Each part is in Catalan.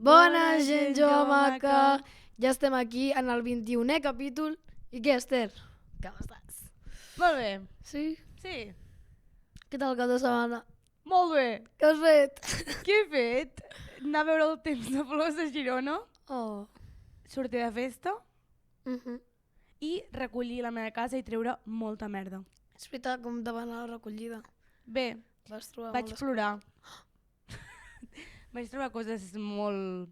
Bona gent jove maca! Ja estem aquí en el 21è capítol. I què, Esther? Com estàs? Molt bé. Sí? Sí. Què tal el cap de setmana? Molt bé. Què has fet? Què he fet? Anar a veure el temps de flors de Girona, Oh. sortir de festa Mhm. i recollir la meva casa i treure molta merda. És veritat, com te va anar la recollida? Bé, Vas trobar vaig moltes plorar. Vaig trobar coses molt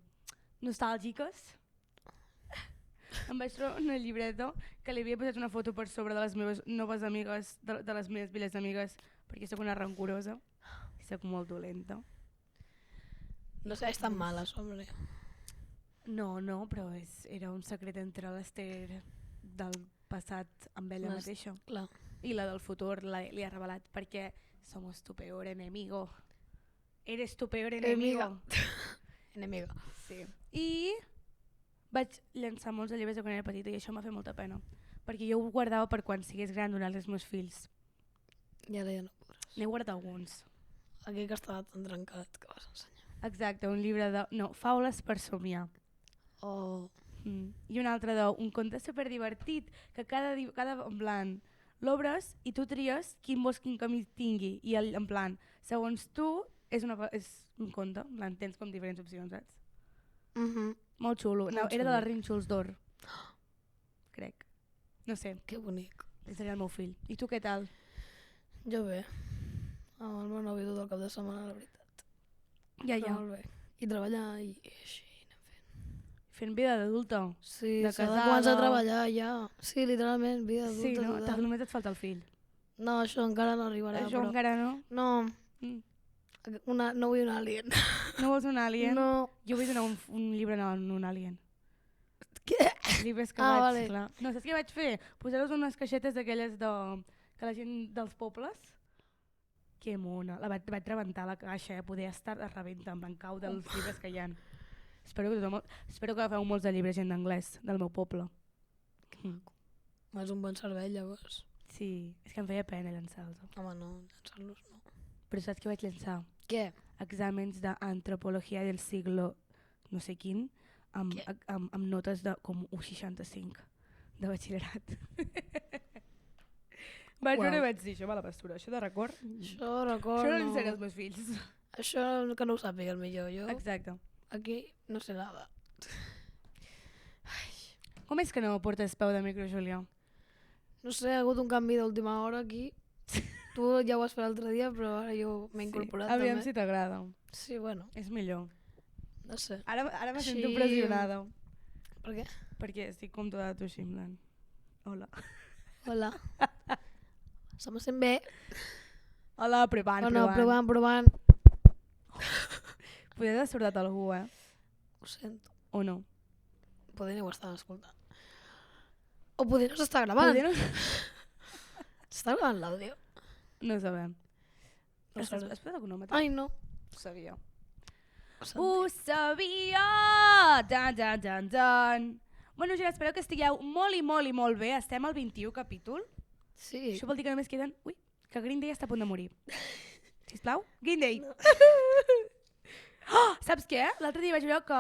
nostàlgiques. Em vaig trobar una llibreta que li havia posat una foto per sobre de les meves noves amigues, de les meves velles amigues, perquè sóc una rancorosa i sóc molt dolenta. No sé, estan males, hombre. No, però era un secret entre l'Esther del passat amb ella mateixa. Clar. I la del futur li ha revelat perquè somos tu peor enemigo. Eres tu peor enemigo. Enemiga. Sí. I vaig llançar molts de llibres de quan era petita i això m'ha fet molta pena. Perquè jo ho guardava per quan sigués gran donar-li als meus fills. I ara ja no podràs. N'he guardat alguns. Aquell que estava tan trencat que vas ensenyar. Exacte, un llibre de... No, faules per somiar. Oh. I un altre d'un conte superdivertit que cada en plan l'obres i tu tries quin vols quin camí tingui i en plan, segons tu és un conte, en plan, tens com diferents opcions, saps? Molt xulo. No, era de les Rínxols d'Or. Crec. No sé, Que bonic. seria el meu fill. I tu què tal? Jo bé. Amb el meu nòvio tot el cap de setmana, la veritat. Ja. Molt bé. I treballar i així. Fent vida d'adulta. Sí, De s'ha de casada. començar a treballar ja. Sí, literalment, vida adulta. Sí, no? total. Només et falta el fill. No, això encara no arribarà. Això però... encara no? No, Mm. no vull un alien. No vols un alien? No. Jo vull donar un llibre a un alien. Què? Llibres que Ah, vaig, vale. clar. No, saps què vaig fer? Posar-los unes caixetes d'aquelles que la gent dels pobles... Que mona. Vaig rebentar la caixa, poder estar a rebenta, en plan cau dels llibres que hi ha. Espero que agafeu molts de llibres gent d'anglès, del meu poble. És un bon cervell, llavors. Sí, és que em feia pena llançar-los. Home, no, llançar-los no. Però saps què vaig llançar? Què? Exàmens d'antropologia del siglo no sé quin, amb notes de com 1,65 de batxillerat. Vaig veure i vaig dir, això va a la pastura, això de record. Això record Això no no. l'ensenyaré als meus fills. Això que no ho sàpiga el millor. Jo Exacte. aquí no sé nada. Com és que no portes peu de micro, Júlia? No sé, ha hagut un canvi d'última hora aquí. Tu ja ho vas fer l'altre dia, però ara jo m'he incorporat Aviam també. si t'agrada. Sí, bueno, És millor. no sé. Ara me Així- sento pressionada. Per què? Perquè estic com tota tu així, en plan. Hola. Hola. Se me sent bé. Hola, provant. Provant. Podria haver sortat algú, Ho sento. O no? Poder no ho estan escoltant. O poder no s'està gravant. Podria no... S'està gravant l'àudio? No sabem. No Has sabem. posat el cronòmetre? Ai, no. Ho sabia. Ho sentim. Ho sabia! Dan. Bueno, gent, espero que estigueu molt i molt bé. Estem al 21 capítol. Sí. Això vol dir que només queden... Ui, que Green Day està a punt de morir. Sisplau? Green Day! No. Oh, saps què? L'altre dia vaig veure que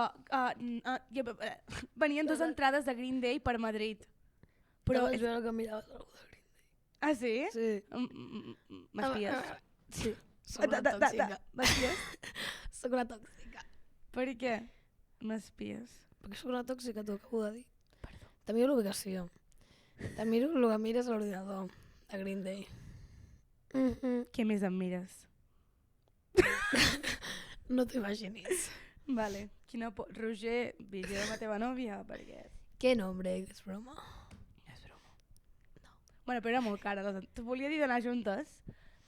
venien 2 entrades de Green Day per Madrid. Però vaig veure que miraves algú de Green Day. Ah, sí? Sí. M'espies? Sí. Soc una tòxica. M'espies? Soc una tòxica. Per què m'espies? Perquè soc una tòxica, t'ho acabo de dir. Perdó. Te miro l'ubicació. Te miro el que mires a l'ordinador. A Green Day. Què més em mires? No t'ho imaginis. Vale. Roger, vigila la teva nòvia, perquè... Què nombre? És broma? És broma. No. Bueno, però era molt cara. T'ho volia dir d'anar juntes,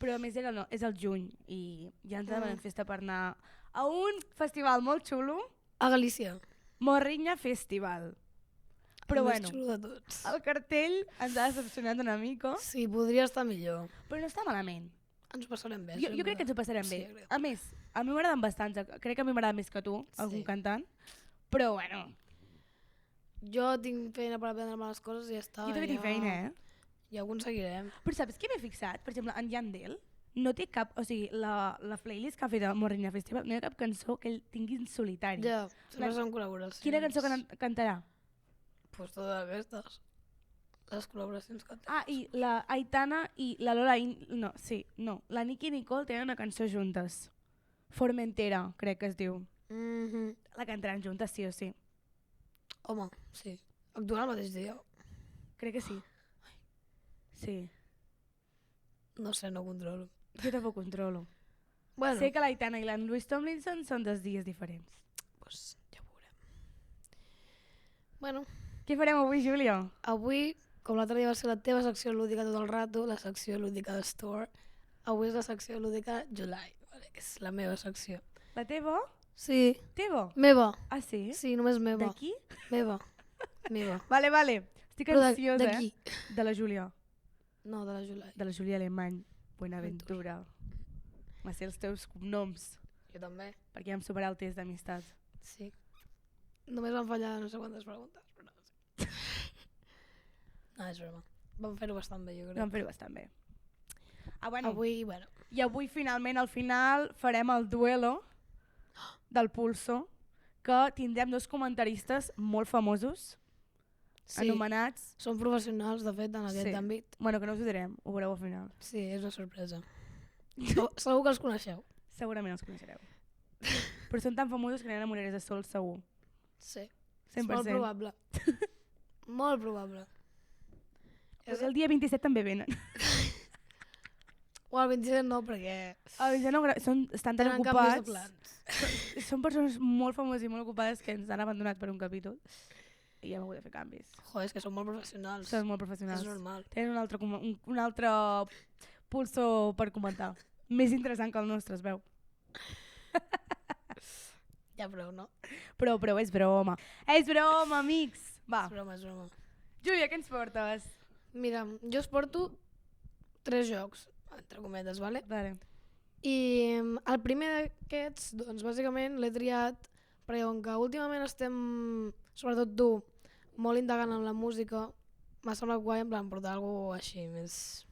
però a més és el juny i ja ens demanem festa per anar a un festival molt xulo, A Galícia. Morriña Festival. Però el bueno, més xulo de tots. el cartell ens ha decepcionat una mica, Sí, podria estar millor. però no està malament. Ens ho passarem bé. Jo crec que ens ho passarem bé. Sí, A més, a mi m'agraden bastants, crec que a mi m'agrada més que tu, algun cantant, però bueno, Jo tinc feina per aprendre les coses i ja està. jo també tinc feina, Ja ho aconseguirem. Però saps què m'he fixat? Per exemple, en Yandel, no té cap... O sigui, la playlist que ha fet el Morriña Festival no hi ha cap cançó que ell tingui en solitari. Ja, sempre són col·laboracions. Quina cançó cantarà? Pues totes aquestes. Les col·laboracions que té. Ah, i la Aitana i la Lola... No, la Nicki i Nicole tenen una cançó juntes. Formentera, crec que es diu. La cantaran juntes, sí o sí. Home, sí. Actuant el mateix dia. Crec que sí. Sí. No sé, no controlo. Jo tampoc controlo. Bueno, Sé que l'Aitana i la Louis Tomlinson són 2 dies diferents. pues ja ho veurem. Bueno, Què farem avui, Júlia? avui, com l'altre dia va ser la teva secció lúdica tot el rato, la secció lúdica de Store, avui és la secció lúdica July, vale? Que és la meva secció. La teva? Sí, Teva? meva. Ah, sí? Sí, només meva. D'aquí? Meva. Meva. Vale. Estic Però ansiosa, d'aquí. De la Júlia. No, de la July. De la Júlia Alemany. Buenaventura. Va ser els teus cognoms, Jo també. perquè ja hem superat el test d'amistat. Sí. Només van fallar no sé quantes preguntes, però sí. No, és broma. Vam fer-ho bastant bé, jo crec. Vam fer-ho bastant bé. Bueno. Avui, bueno. I avui, finalment, al final, farem el duelo del Pulso, que tindrem 2 comentaristes molt famosos, Sí, anomenats... són professionals, de fet, en aquest Sí. àmbit. Bueno, que no us ho direm, ho veureu al final. Sí, és una sorpresa. Segur que els coneixeu. Segurament els coneixereu. Però són tan famosos que n'hi ha de Sol, segur. Sí. 100%. És molt probable. Molt probable. Però el dia 27 també venen. O el 27 no, perquè Estan tan tenen canvis de ocupats. plans. Són persones molt famoses i molt ocupades que ens han abandonat per un capítol i hem hagut de fer canvis. Joder, és que són molt professionals. Són molt professionals. És normal. Tenen un altre pulso per comentar. Més interessant que el nostre, es veu. Ja prou, no? Però és broma. És broma, amics! Va, És broma, és broma. Júlia, què ens portes? Mira, jo us porto 3 jocs, entre cometes, vale? Vale. I el primer d'aquests, doncs bàsicament l'he triat perquè com que últimament estem, sobretot tu, molt indagant en la música, m'ha semblat guai en plan portar alguna cosa així, més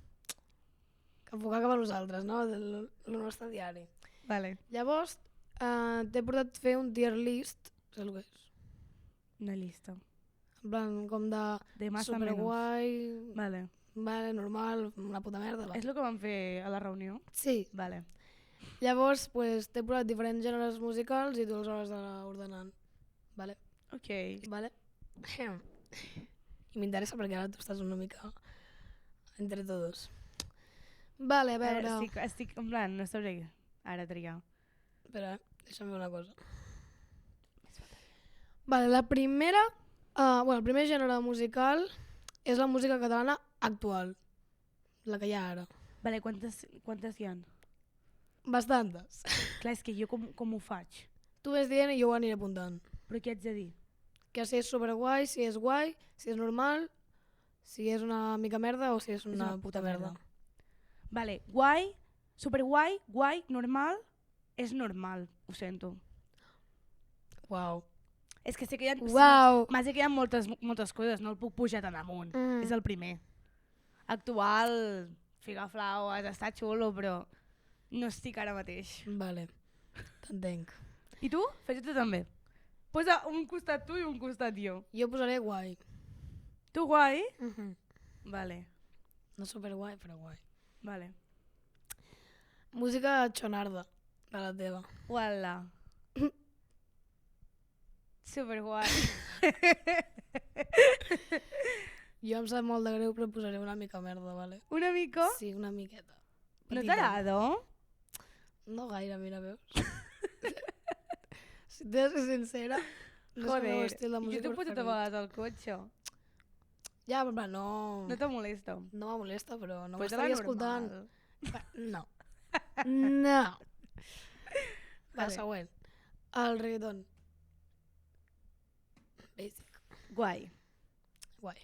que enfocar cap a nosaltres, no? El nostre diari. Vale. Llavors, t'he portat fer un tier list, saps el que és? Una llista. En plan, com De más a menos. superguai, Vale. vale, normal, una puta merda. Va. És el que vam fer a la reunió? Sí. Vale. Llavors, pues, t'he posat diferents gèneres musicals i tu els hauràs d'anar ordenant. Vale? Ok. Vale? I m'interessa perquè ara tu estàs una mica entre todos. Vale, a veure... Estic en plan, no sabré ara triar. Espera, deixa'm fer una cosa. Vale, la primera... bueno, el primer gènere musical és la música catalana actual. La que hi ha ara. Vale, quantes hi ha? Bastantes. Clar, és que jo com ho faig? Tu ves dient i jo ho aniré apuntant. Però què haig de dir? Que si és superguai, si és guai, si és normal, si és una mica merda o si és una puta merda. Vale, guai, superguai, guai, normal, és normal, ho sento. Uau. És que sé que hi ha... Uau. M'has dit que hi ha moltes coses, no el puc pujar tan amunt. És el primer. Actual, ficar flaues, està xulo, però no estic ara mateix. Vale, t'entenc. I tu? Fes-ho tu també. Posa un costat tu i un costat jo. Jo posaré guai. Tu guai? Vale, No superguai, però guai. vale. Música xonarda, de la teva. Uala. Superguai. Jo em sap molt de greu, però posaré una mica merda, vale? Una mica? Sí, una miqueta. No Petita. t'agrada? No gaire, mira, veus? Si t'he de ser sincera, no és el meu Joder, estil de jo música t'ho posat a vegades al cotxe. Ja, però en plan, no... No te molesta? No me molesta, però no Posa-la m'estaria escoltant. normal. No. No. Va, Vale. següent. El reggaeton. Basic. Guai. Guai.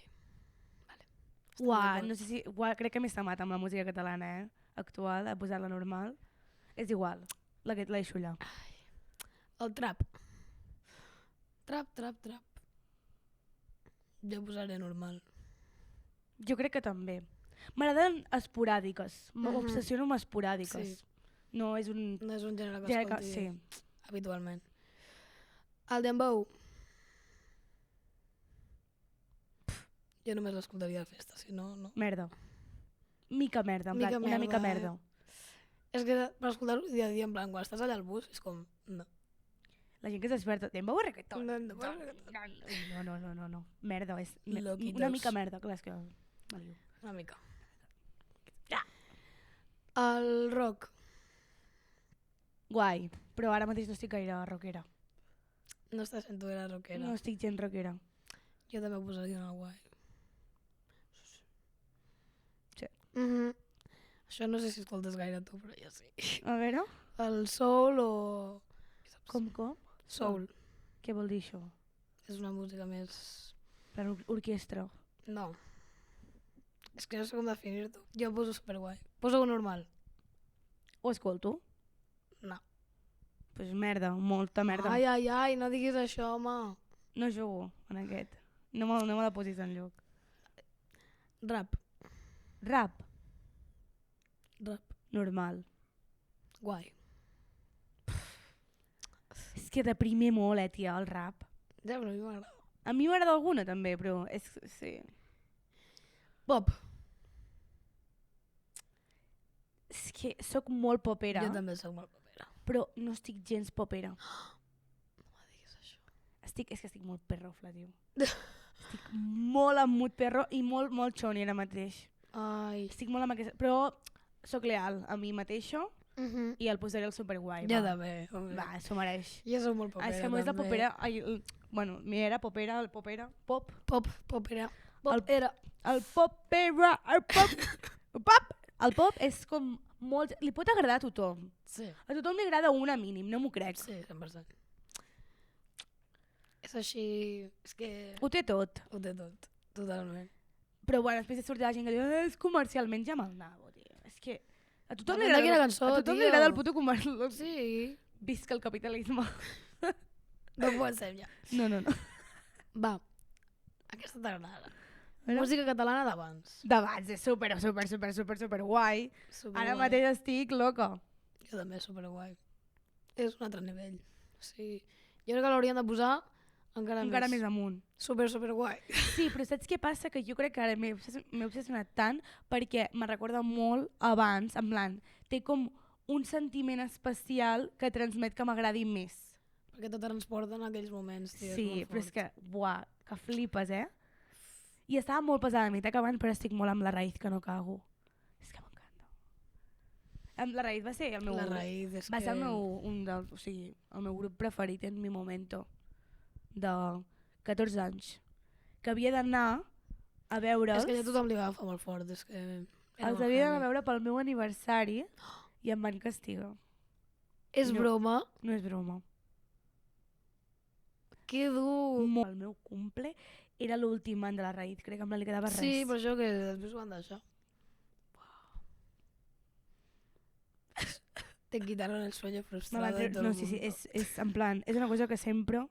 Uah, no sé si... Uah, crec que m'he estamat amb la música catalana, actual, a posar-la normal. És igual, la que et l'he allà. El trap. Trap. Jo posaré normal. Jo crec que també. M'agraden esporàdiques, Mhm. m'obsessiono amb esporàdiques. Sí. No és un... No és un gènere que gènere que- escolti sí. habitualment. El dembow. Jo només l'escoltaria de festa, si no, no. Merda. Mica merda, en Mica plan, una mica merda, merda. És que per escoltar-ho dia a dia, en plan, quan estàs allà al bus, és com... No. La gent que es desperta, dembow o reggaeton? No, no, No. Merda, és Loquitos. una mica merda, clar, és que... Vale. una mica. El rock. Guai, però ara mateix no estic gaire rockera. No estàs sent tu era rockera. No estic gens rockera. Jo també ho posaria en el guai. Sí. Això no sé si escoltes gaire tu, però jo sí. A veure, El soul o... com? Soul. Què vol dir això? És una música més... Per orquestra. No. És que no sé com definir-ho. Jo poso superguai. Poso normal. Ho escolto? No. Pues merda, molta merda. Ai, no diguis això, home. No jugo en aquest. No me la posis enlloc. Rap. Rap, Rap. normal. Guai. És que deprime molt, tia, el rap. Ja, però a mi m'agrada. A mi m'agrada alguna també, però és... Sí. Pop. És que sóc molt popera, Jo també soc molt popera. però no estic gens popera. No me diguis això. És que estic molt perrofla, tio. Estic molt en mood perro i molt xoni ara mateix. Ai. Estic molt amb aquesta... Però sóc leal a mi mateixa i el posaré el superguai. Jo va. també. Home. Va, s'ho mereix. Jo soc molt popera. És que a més la també. popera... Bueno, mi era popera, el popera, pop. Popera. El- Popera. El popera, el pop... El pop! El pop és com molt... Li pot agradar a tothom. Sí. A tothom li agrada una mínim, no m'ho crec. Sí, 100%. És així... És que... Ho té tot. Ho té tot. Totalment. Però bueno, després de sortir la gent que diu és comercialment ja me'l nabo, tio. És que a tothom li Depèn de agrada, quina cançó, a tothom li tio. agrada el puto comerç. Sí. Visca el capitalisme. No comencem ja. No. Va. Aquesta t'agrada. Veure? Música catalana d'abans. D'abans, és super guai. Ara mateix estic loca. Jo també, superguai. És un altre nivell. Sí. Jo crec que l'haurien de posar encara més amunt. Superguai. Sí, però saps què passa? Que jo crec que ara m'he obsessionat tant perquè me recorda molt abans, en plan, té com un sentiment especial que transmet que m'agradi més. Perquè te transporten a aquells moments, tio. Sí, però és que, buah, que flipes, eh? I estava molt pesada a mitjà acabant, però estic molt amb la raïz que no cago. És que m'encanta. La raïz va ser el meu... La raïz és va que... ser el meu grup preferit en mi momento de 14 anys. Que havia d'anar a veure'ls... És que ja tothom li agafa molt fort, és que... Els havia d'anar a veure pel meu aniversari i em van castigar. És No. broma? No és broma. Que dur! El meu cumple era l'últim any de la raïz, crec que em li quedava res. Sí, per això que després ho van deixar. Te quitaron el sueño frustrado de todo No, el sí, mundo. és en plan, és una cosa que sempre...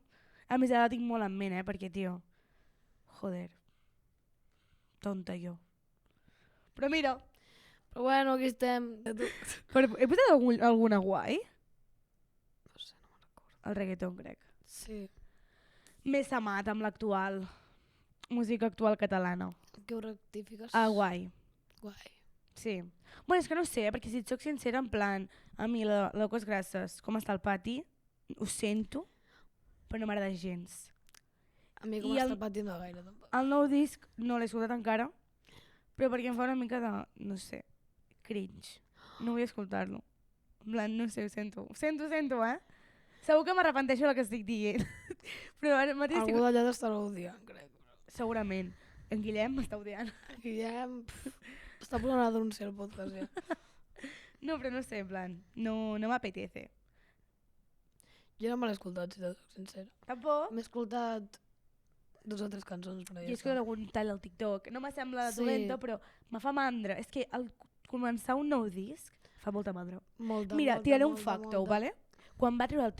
A més, ara la tinc molt en ment, perquè, tio, joder, tonta jo. Però mira, Però bueno, aquí estem. he posat alguna guai? No sé, no me'n recordo. El reggaeton, crec. Sí. Més amat amb l'actual, música actual catalana. Que ho rectifiques? Ah, guai, Guai. sí. Bueno, és que no sé, perquè si et soc sincera, en plan, a mi la Cos Grasses, com està el pati, ho sento, però no m'agrada gens. A mi com I està el- patint no gaire, tampoc. El nou disc no l'he escoltat encara, però perquè em fa una mica de, no sé, cringe. No vull escoltar-lo. En plan, no sé, ho sento. Ho sento, eh? Segur que m'arrepenteixo del que estic dient. Però ara mateix... Algú d'allà t'estarà odiant, crec. Segurament. En Guillem m'està odiant. Guillem, està posant a denunciar el podcast, ja. No, però no sé, en plan, no m'apetece. Jo no me l'he escoltat, si t'ho soc sincera. Tampoc. M'he escoltat 2 o 3 cançons, però Jo ja és que algun tall al TikTok. No me sembla Sí. dolenta, però me fa mandra. És que al començar un nou disc fa molta mandra. Molta, Mira, molta, tiraré un molta, facto, molta. vale? Quan va treure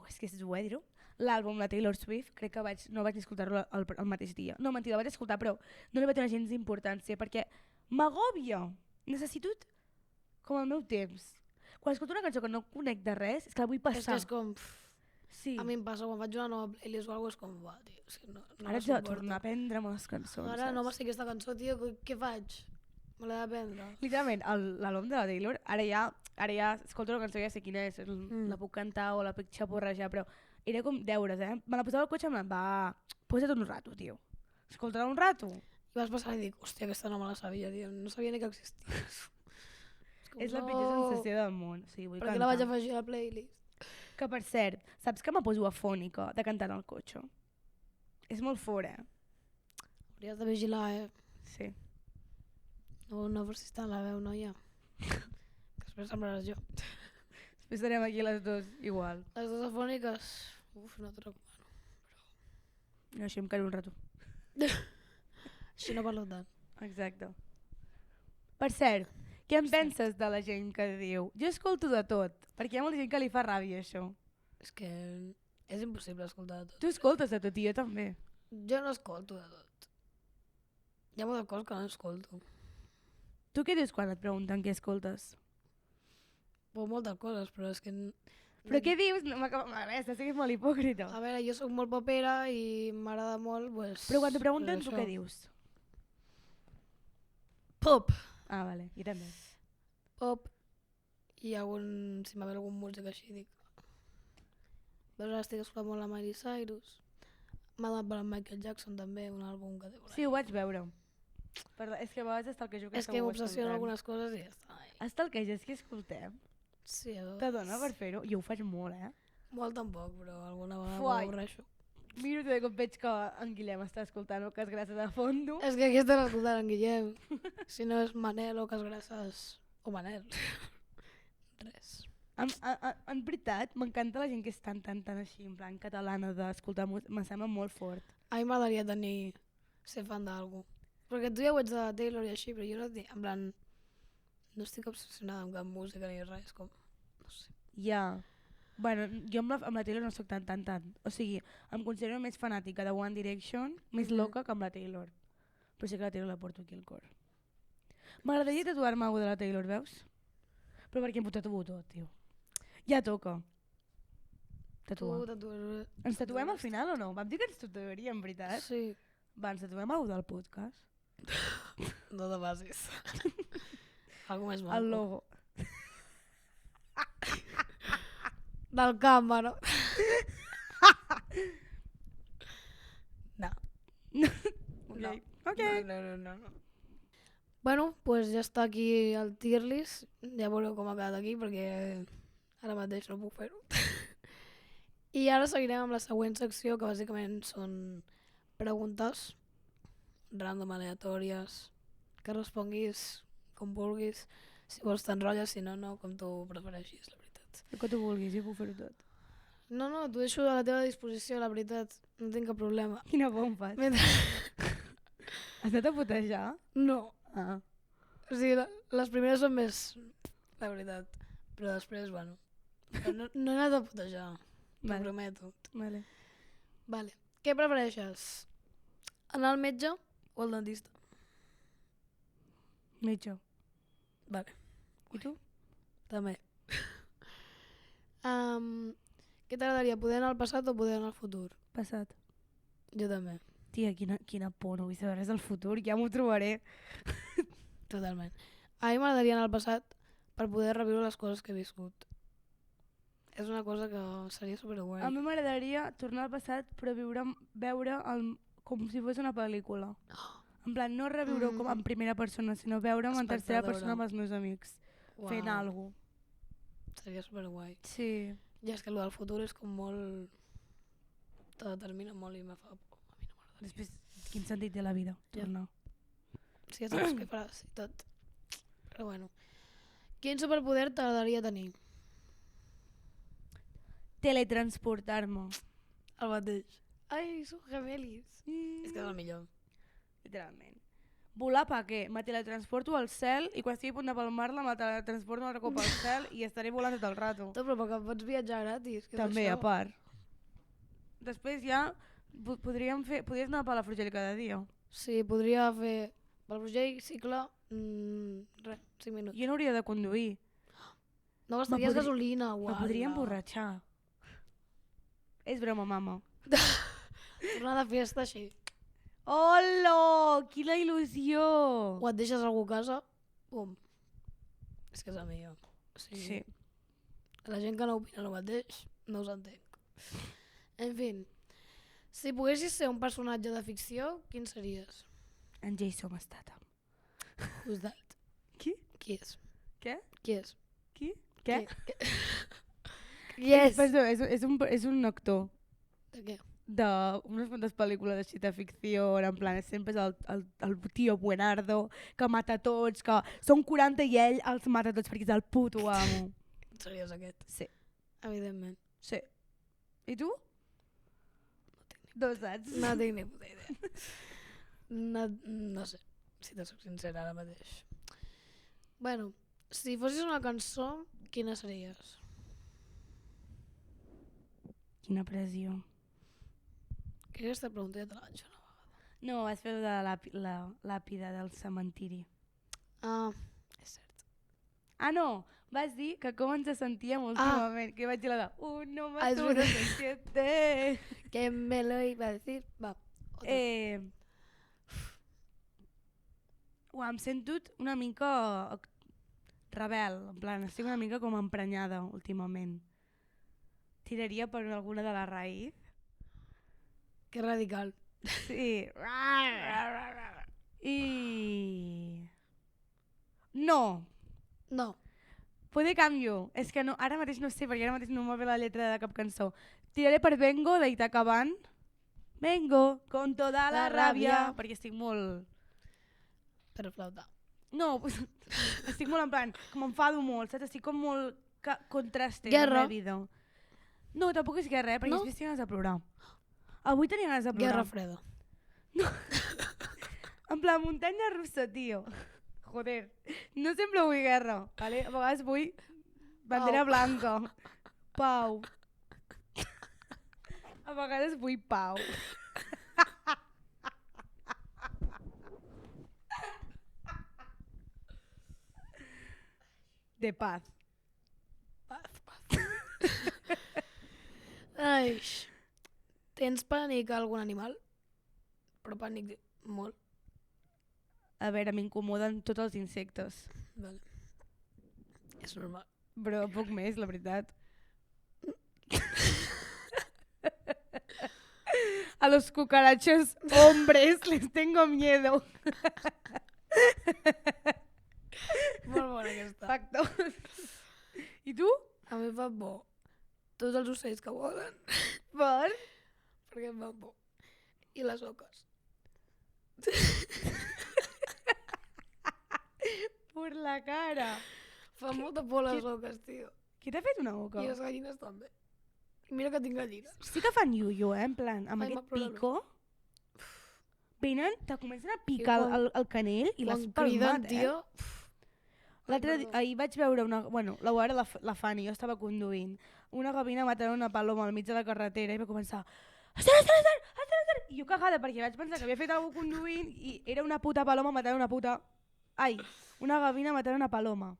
és que ho he dir-ho? l'àlbum de Taylor Swift, crec que no vaig escoltar-lo el mateix dia. No, mentida, el vaig escoltar, però no li vaig donar gens d'importància, perquè m'agòbia. Necessito com el meu temps. Quan escolto una cançó que no conec de res, és que la vull És que passar. és com... Sí. A mi em passa, quan faig una nova playlist o alguna cosa, és com, buah, tio, és que no Ara la haig de suporto. tornar a aprendre-me les cançons, Ara no saps? m'estic aquesta cançó, tio, què faig? Me l'he d'aprendre. Literalment, l'àlbum de la Taylor, ara ja escolto la cançó i ja sé quina és, la puc cantar o la puc xaporrejar, però era com deures, Me la posava al cotxe i em va, posa't un rato, tio. Escolta-la un rato. I vas passar i dic, hòstia, aquesta no me la sabia, tio, no sabia ni que existís. Com, És la pitjor sensació del món. O sigui, vull Per què cantar. la vaig afegir a la playlist? Que per cert, saps que me poso afònica de cantar en el cotxe? És molt fora, Hauries de vigilar, Sí. No fossis tant la veu, noia. Que després semblaràs jo. Després estarem aquí les dues igual. Les dues afòniques, no t'ho recomano. No, així em callo un rato. Així no parlo tant. Exacte. Per cert, què en penses de la gent que diu jo escolto de tot? Perquè hi ha molta gent que li fa ràbia això. És que és impossible escoltar de tot. Tu escoltes de tot i jo també. Jo no escolto de tot. Hi ha moltes coses que no escolto. Tu què dius quan et pregunten què escoltes? Moltes coses, però és que... Però què dius? No, m'agrada, sé que és molt hipòcrita. A veure, jo sóc molt popera i m'agrada molt, pues... Però quan t'ho pregunten, pues tu això. què dius? Pop. Ah, vale, jo també. Pop. I algun... Si m'ha algun músic així, dic... Veus, ara estic escoltant molt la Miley Cyrus. M'ha donat per el Michael Jackson també, un àlbum que té por ahí. Sí, ho vaig veure. Perdó, és que a vegades estalquejo que És que m'obsessiona algunes coses i ja està. Estalqueges que escoltem? Sí, T'adona per fer-ho? Jo ho faig molt, Molt tampoc, però alguna vegada Fuai. m'avorreixo. Miro de cop veig que en Guillem està escoltant el Cas Gràcies de fondo. És que aquí estan escoltant en Guillem. Si no és Manel o Casgrasses o Manel. Res. En veritat, m'encanta la gent que és tan així, en plan catalana, d'escoltar música. Em sembla molt fort. A mi m'agradaria ser fan d'algú. Perquè tu ja ho ets de Taylor i així, però jo no estic, en plan, no estic obsessionada amb cap música ni res, com, no sé. Ja. Bueno, jo amb la Taylor no soc tant. O sigui, em considero més fanàtica de One Direction, més loca que amb la Taylor. Però sí que la Taylor la porto aquí al cor. M'agradaria tatuar-me alguna de la Taylor, veus? Però perquè em tatuo tot, tio. Ja toca. Tatuar. Ens tatuem al final o no? Vam dir que ens tatuaríem, veritat? Sí. Va, ens tatuem alguna del podcast? No te passis. Algo més maco. El logo. Del camp, no? No. Okay. Ok. No. Bueno, pues ja està aquí el tier list. Ja veureu com ha quedat aquí, perquè ara mateix no puc fer-ho. I ara seguirem amb la següent secció, que bàsicament són preguntes random aleatòries, que responguis com vulguis. Si vols t'enrotlles, si no, no, com tu prefereixis, la veritat. El que tu vulguis, jo puc fer-ho tot. No, t'ho deixo a la teva disposició, la veritat. No tinc cap problema. Quina por em fas. Has anat a putejar? No. Ah. O sigui, les primeres són més... La veritat. Però després, bueno... No he anat a putejar. T'ho prometo. Vale. Vale. Què prefereixes? Anar al metge o al dentista? Metge. Vale. I tu? També. Què t'agradaria? Poder anar al passat o poder anar al futur? Passat. Jo també. Tia, quina por, no vull saber res del futur, ja m'ho trobaré. Totalment. A mi m'agradaria anar al passat per poder reviure les coses que he viscut. És una cosa que seria superguai. A mi m'agradaria tornar al passat però veure com si fos una pel·lícula. En plan, no reviure com en primera persona, sinó veure'm en tercera persona amb els meus amics. Fent alguna cosa. Seria superguai. Sí. Ja és que el del futur és com molt... Te determina molt i me fa por. A mi no m'agradaria. Després, quin sentit té la vida? Tornar. Sí, ja saps què faràs i tot. Però bueno. Quin superpoder t'agradaria tenir? Teletransportar-me. El mateix. Ai, som gemelis. És que és el millor. Literalment. Volar pa què? Me teletransporto al cel i quan estigui a punt de palmar-la me teletransporto un altre cop al cel i estaré volant tot el rato. Però perquè pots viatjar gratis. També, a part. Després ja podries anar a Palafrugell cada dia. Sí, podria fer Palafrugell, cicle, 5 minuts. Jo no hauria de conduir. No gastaries gasolina, Me guarda. podria emborratxar. És broma, mama. Tornar de festa així. Hola! Quina il·lusió! O et deixes algú a casa, pum. És que és la millor. Sí. La gent que no opina el mateix, no us entenc. En fi, si poguessis ser un personatge de ficció, quin series? En Jason Statham. Who's that? Qui? Qui és? Què? Qui és? Qui? Què? Qui és? Perdó, és un actor De què? d'unes quantes pel·lícules així de ficció, en plan, sempre és el tio buenardo, que mata tots, que són 40 i ell els mata tots perquè és el puto amo. Series aquest? Sí. Evidentment. Sí. I tu? No saps? No tinc ni puta idea. No sé, si te soc sincera ara mateix. Bueno, si fossis una cançó, quina series? Quina pressió. Que aquesta pregunta ja te la vaig fer una vegada. No, vas fer de la làpida del cementiri. Ah, és cert. Ah, no! Vas dir que com ens sentíem últimament. Que vaig dir la de... no me és atura veritat. 7. Que me lo iba a decir. Va. Em sento una mica rebel, en plan, estic una mica com emprenyada últimament. Tiraria per alguna de la raïz. Que radical. Sí. I... No. No. Puede canvio. És que no, ara mateix no sé, perquè ara mateix no me ve la lletra de cap cançó. Tiraré per Vengo, d'Itaca Band. Vengo, con toda la ràbia. Perquè estic molt... Per flautar. No, estic molt en plan, que m'enfado molt, saps? Estic com molt contraste Guerra. en la meva vida. No, tampoc és guerra, perquè després tinc ganes de plorar. Avui tenia ganes de plorar. Guerra freda. En plan, muntanya russa, tio. Joder, no sempre vull guerra, ¿vale? A vegades vull bandera blanca, pau. A vegades vull pau. De paz. Paz. Ai, tens pànic a algun animal? Però pànic molt. A veure, m'incomoden tots els insectes. Vale. És normal. Però poc més, la veritat. A los cucarachos hombres les tengo miedo. Molt bona aquesta. Facto. I tu? A mi em fa por tots els ocells que volen. Per? Perquè em fan por. I les oques. Per la cara. Fa molta por les oques, tio. Qui t'ha fet una oca? I les gallines també. I mira que tinc gallines. Sí que fan iuio, en plan, amb Ai, aquest m'ha plorat. pico. Venen, te comencen a picar quan- el canell i l'has Quan criden, palmat, tio... Ahir vaig veure una... Bueno, la veure la Fanny, jo estava conduint. Una gavina matant una paloma al mig de la carretera i va començar... Estar! I jo cagada, perquè vaig pensar que havia fet alguna cosa conduint i era una puta paloma matant una puta... Ai, una gavina matant una paloma.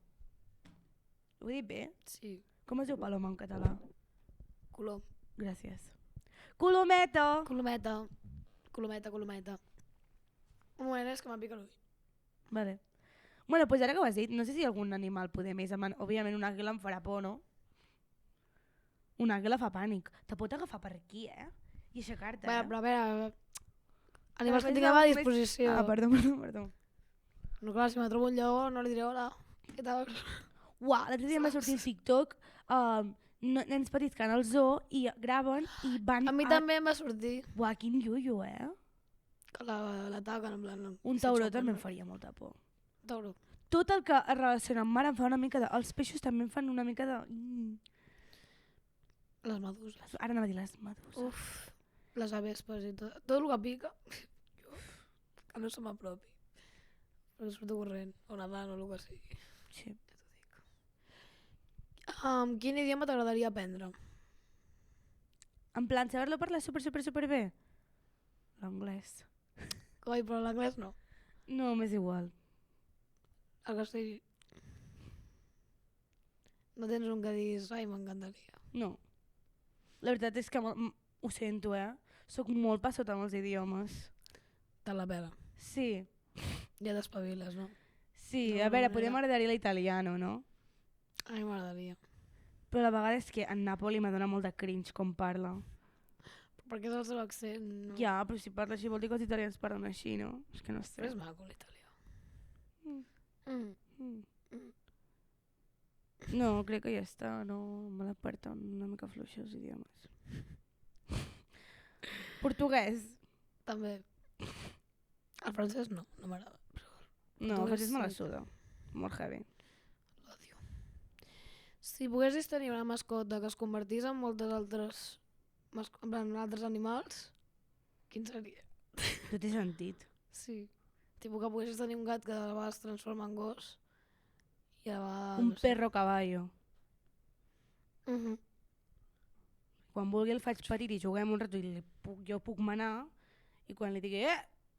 Ho he dit bé? Sí, Com es diu paloma en català? colom. Gràcies. Colometa! Colometa. Colometa. Un moment, és que m'ha picat l'ull. Vale. Bueno, pues ara que ho has dit, no sé si algun animal poder més. Òbviament una àguila em farà por, no? Una àguila fa pànic. Te pot agafar per aquí, I aixecar-te, Però a veure... Animals que Després tinguem a algú més- disposició. Ah, perdó. No, clar, si me trobo un lleó no li diré hola. Què tal? Uau, l'altre dia em va sortir el TikTok nens petits que van al zoo i graven i van... A mi també em va sortir Uau, quin iuio, que l'ataquen, en plan... Un tauró també em faria molta por. Tauró. Tot el que es relaciona amb mar em fa una mica de... Els peixos també em fan una mica de... Les meduses. Ara anava a dir les meduses. Uf, les avespes i tot. Tot el que pica, que no se m'apropi. Perquè surto corrent, o nedant o el que sigui. Sí. Quin idioma t'agradaria aprendre? En plan, saber-lo parlar super bé. L'anglès. Coi, però l'anglès no. No, m'és igual. El que sigui. No tens un que diguis, ai, m'encantaria. No. La veritat és que ho sento, Soc molt passota amb els idiomes. Te la pela. Sí. Ja t'espaviles, no? Sí, No, a veure, no, podria no. m'agradaria l'italiano, no? A mi m'agradaria. Però la vegada és que en Nàpoli m'adona molt de cringe com parla. Perquè és el seu accent, no? Ja, però si parla així vol dir que els italians parlen així, no? És que no sé. Però és maco l'italià. No, crec que ja està, no me la porten una mica fluixa els idiomes. Portuguès. També. El francès no m'agrada. No, el Portuguès francès me la sí. suda. Molt heavy. L'odio. Si poguessis tenir una mascota que es convertís en moltes altres en altres animals, quin seria? Tu té sentit. Sí. Tipo que poguessis tenir un gat que a la vegada es transforma en gos i a la vegada... Un perro caballo. Mhm. Quan vulgui el faig petit i juguem un rato i jo puc manar i quan li digui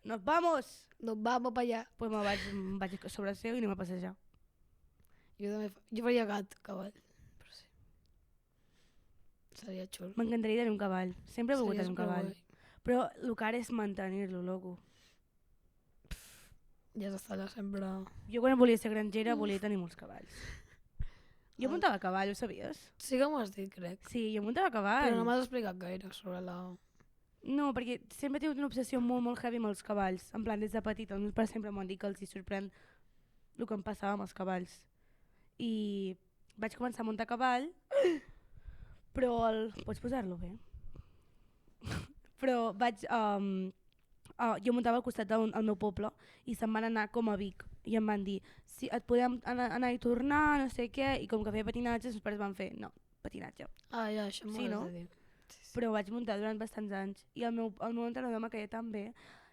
nos vamos, No, vamos pa allà. pues me'n vaig sobre seu i anem a passejar. Jo també jo faria gat, cavall. Però sí. Seria xulo. M'encantaria tenir un cavall. Sempre he volgut Seria tenir un cavall. superguai. Però el que ara és mantenir-lo, loco. Ja s'està allà sempre... Jo quan volia ser grangera volia tenir molts cavalls. Jo Ah. muntava a cavall, ho sabies? Sí que m'ho has dit, crec. Sí, jo muntava a cavall. Però no m'has explicat gaire sobre la... No, perquè sempre he tingut una obsessió molt heavy amb els cavalls. En plan, des de petita, els meus pares sempre m'han dit que els hi sorprèn el que em passava amb els cavalls. I vaig començar a muntar a cavall, però Pots posar-lo bé? Però vaig... jo muntava al costat del meu poble i se'n van anar com a Vic i em van dir, si et podem anar i tornar, no sé què, i com que feia patinatge, els meus pares van fer, no, patinatge. Ah, ja, això m'ho Sí, has no? de dir. Però vaig muntar durant bastants anys i el meu entrenador me queia tan bé.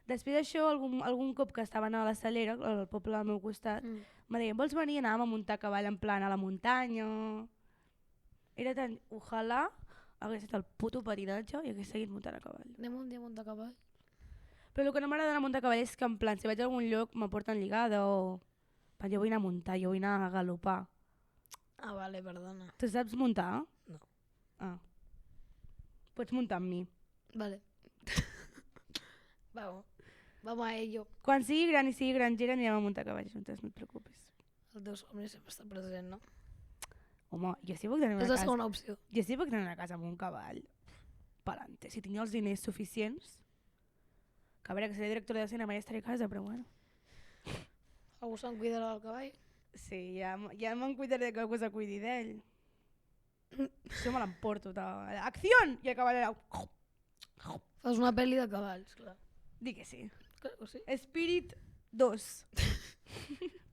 Després d'això, algun cop que estaven a la Cellera, al poble al meu costat, me deien, vols venir? Anàvem a muntar a cavall en plan a la muntanya. Era tan... Ojalà hagués estat el puto patinatge i hagués seguit muntant a cavall. Anem un dia a muntar a cavall? Però el que no m'agrada d'anar a muntar a cavall és que en plan, si vaig a algun lloc me porten lligada o... Jo vull anar a muntar, jo vull anar a galopar. Ah, vale, perdona. Tu saps muntar? No. Ah. Pots muntar amb mi. Vale. Vamos a ello. Quan sigui gran i sigui grangera anirem a muntar a cavall juntes, no et preocupis. El teu somni sempre està present, no? Home, jo sí puc tenir una És la casa. segona opció. Jo sí puc tenir una casa amb un cavall. Palante, si tinc els diners suficients. Que a veure, que seré directora de cinema i estaré a casa, però bueno. Algú se'n cuidarà del cavall? Sí, ja me'n cuidaré que algú se cuidi d'ell. Jo me l'emporto. Acció! I el cavall era... Fas una pel·li de cavalls, clar. Dic que sí. Clar que sí. Spirit 2.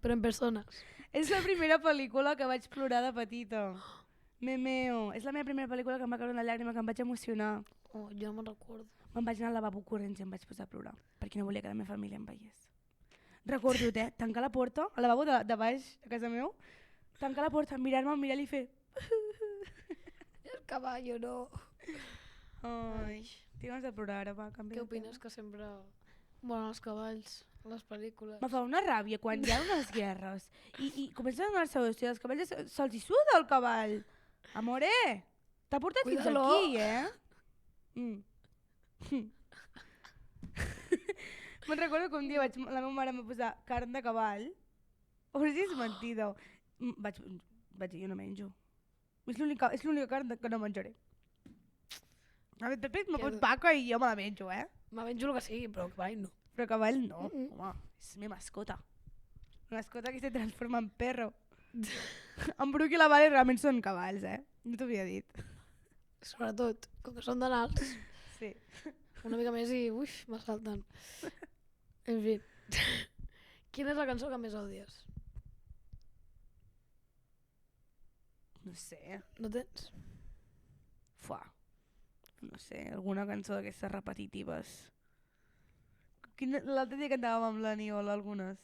Però en persones. És la primera pel·lícula que vaig plorar de petita. Memeo. És la meva primera pel·lícula que em va caure una llàgrima, que em vaig emocionar. Oh, jo no me'n recordo. Me'n vaig anar al lavabo corrents i em vaig posar a plorar, perquè no volia que la meva família em veiés. Recordo, tancar la porta, al lavabo de baix, a casa meu, tancar la porta, mirar-me al mirall i fer... El cavall, no. Ai, tinc ganes de plorar ara, va, canvia. Què opines que sempre volen els cavalls a les pel·lícules? Me fa una ràbia quan hi ha unes guerres i comencen a donar-se hòstia, els cavalls se'ls hi suda el cavall. Amore, t'ha portat fins Cuida-lo. aquí, Me'n recordo que un dia la meva mare em va posar carn de cavall. O si és mentida. Vaig dir, jo no menjo. És l'única carn que no menjaré. A veure, després me pots vaca i jo me la menjo, Me menjo el que sigui, però el cavall no. Però cavall no, home, és la meva mascota. Una mascota que se transforma en perro. En Bruc i la Vale realment són cavalls, No t'ho havia dit. Sobretot, com que són de nals, Sí. una mica més i uix, m'assalten. En fi. Quina és la cançó que més odies? No sé, No tens? fuà. No sé, alguna cançó d'aquestes repetitives. L'altre dia cantàvem amb la Niola algunes.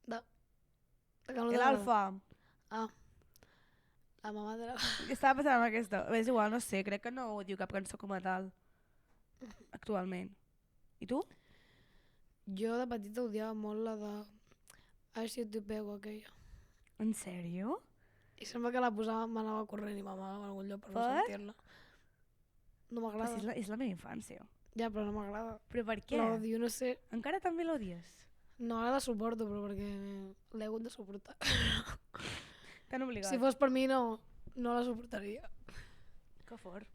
La que no t'agrada? L'Alfa. Ah. La mamà de la... Estava pensant en aquesta. És igual, no sé, crec que no ho diu cap cançó com a tal. Actualment. I tu? Jo de petita odiava molt la de I should do pego aquella. En sèrio? I sempre que la posava m'anava corrent i m'amagava en algun lloc per no Per? sentir-la. No Però m'agrada. si és la meva infància. Ja, però no m'agrada. Però per què? L'odio, no sé. Encara també l'odies? No, ara la suporto, però perquè l'he hagut de suportar. T'han obligat. Si fos per mi no la suportaria. Que fort.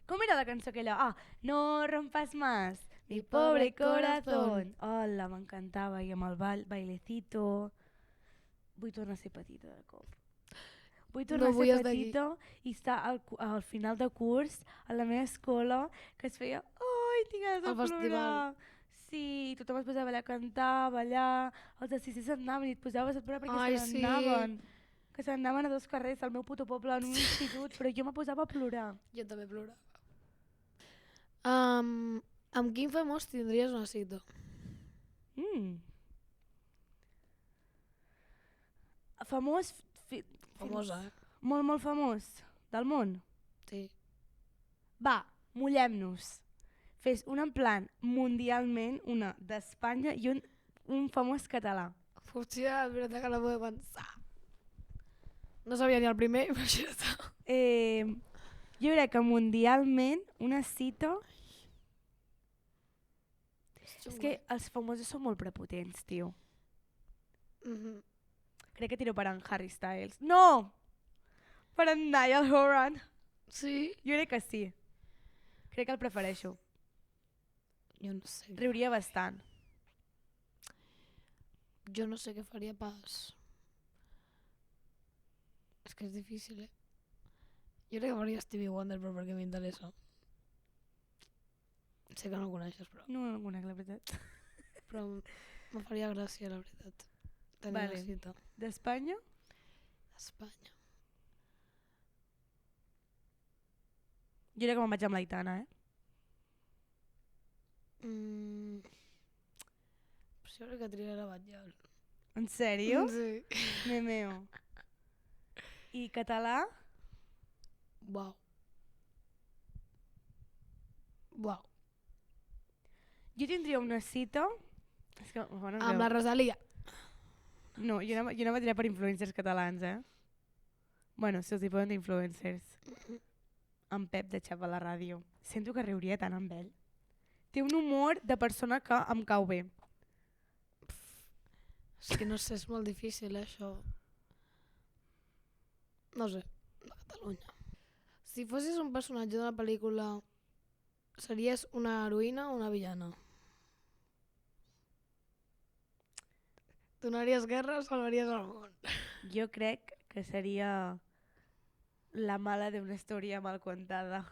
Com era la cançó aquella? Ah, no rompas más, mi pobre corazón. Hola, m'encantava. I amb el bailecito. Vull tornar a ser petita de cop. Vull tornar a ser petita i estar al final de curs a la meva escola que es feia ai, tinc ganes de plorar. Sí, tothom es posava allà a cantar, a ballar, els de sisè s'anaven i et posaves a plorar perquè se n'anaven. Que se n'anaven a 2 carrers al meu puto poble en un institut, però jo me posava a plorar. Jo també plorava. Amb quin famós tindries una cita? Famós... Famosa, eh? Molt, molt famós. Del món. Sí. Va, mullem-nos. Fes una en plan mundialment, una d'Espanya i un famós català. Hòstia, és veritat que no puc pensar. No sabia ni el primer, però això està. Jo crec que mundialment una cita... És que els famosos són molt prepotents, tio. Crec que tiro per en Harry Styles. No! Per en Niall Horan. Sí? Jo crec que sí. Crec que el prefereixo. Jo no sé. Riuria bastant. Jo no sé què faria pas. És que és difícil, eh? Jo crec que faria Stevie Wonder, però perquè m'interessa. Sé que no el coneixes, però... No el conec, la veritat. Però me faria gràcia, la veritat. Tenir una cita. D'Espanya? D'Espanya. Jo crec que me'n vaig amb l'Aitana, eh? Però jo crec que triaré la Batllol. En sèrio? Sí. Memeo. I català? Uau. Uau. Jo tindria una cita... És que, amb la Rosalia. No, jo no me diré per influencers catalans, eh? Bueno, si els hi poden dir influencers. En Pep de Xap a la ràdio. Sento que riuria tant amb ell. Té un humor de persona que em cau bé. És que no sé, és molt difícil, això. No sé, de Catalunya. Si fossis un personatge d'una pel·lícula, series una heroïna o una villana? Donaries guerra o salvaries el món? Jo crec que seria la mala d'una història mal contada.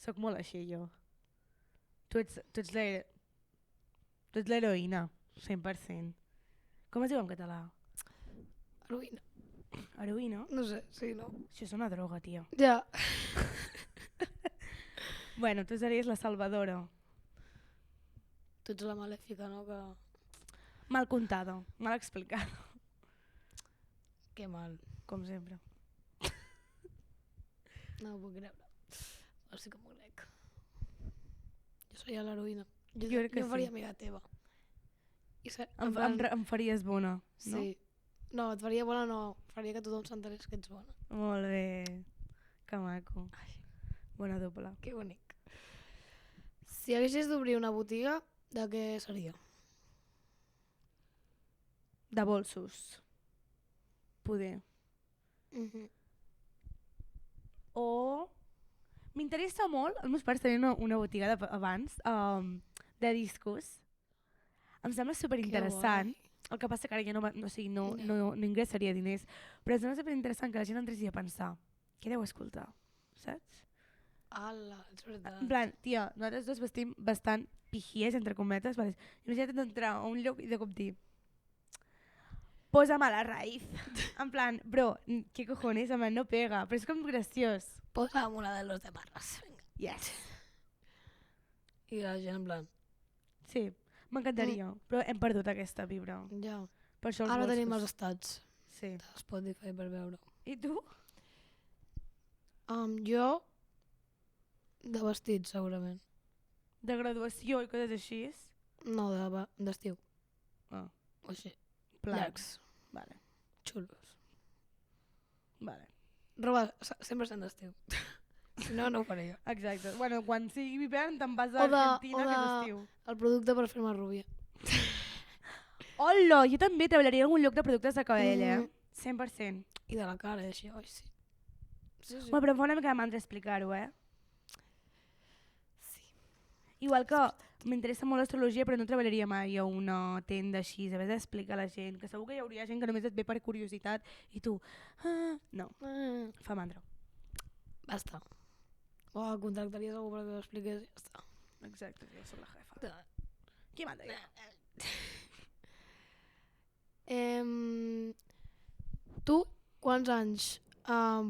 Soc molt així, jo. Tu ets l'heroïna, 100%. Com es diu en català? Heroïna. Heroïna? No sé, sí, no. Això és una droga, tia. Ja. Bueno, tu series la salvadora. Tu ets la malèfica, no? Que... Mal contada, mal explicada. Que mal. Com sempre. No ho puc creure. Però sí que m'ho crec. Jo seria l'heroïna. Jo crec que em faria sí. amiga teva. Em faries bona, no? Sí. No, et faria bona no. Faria que tothom s'enterés que ets bona. Molt bé. Que maco. Ai. Bona doble. Que bonic. Si haguessis d'obrir una botiga, de què seria? De bolsos. Poder. O... M'interessa molt, els meus pares tenien una botiga abans de discos. Em sembla superinteressant. El que passa que ara ja no ingressaria diners, però em sembla superinteressant que la gent entressi a pensar què deu escoltar, saps? Ala, és veritat. En plan, tia, nosaltres dos vestim bastant pijies, entre cometes, vale? Imagina't entrar a un lloc i de cop dir posa'm a la raïz. En plan, bro, què cojones? En plan, no pega, però és com graciós. Posa'm una de los de barras. Vinga. Yes. I la gent en plan... Sí, m'encantaria, però hem perdut aquesta vibra. Ja. Per això els Ara bolsos. tenim els estats Sí. de Spotify per veure. I tu? Jo, de vestit, segurament. De graduació i coses així? No, d'estiu. Ah. O així. Plans. Llargs, Vale, xulos. vale. Roba 100% d'estiu. Si no, no ho faré jo. Exacte. Bueno, quan sigui hivern te'n vas O a de- Argentina, o que és de- estiu. El producte per fer-me rúbia. Hola, jo també treballaria en algun lloc de productes de cabell, Mhm. 100%. I de la cara, i així, oi, sí. Sí, sí. Bueno, però em fa una mica de mandra explicar-ho, Sí. Igual que m'interessa molt l'astrologia, però no treballaria mai a una tenda així, haver d'explicar a la gent, que segur que hi hauria gent que només et ve per curiositat i tu, no, fa mandra. Basta. O contractaries algú perquè ho expliqués i ja està. Exacte, jo soc la jefa. Qui manda jo? Tu, quants anys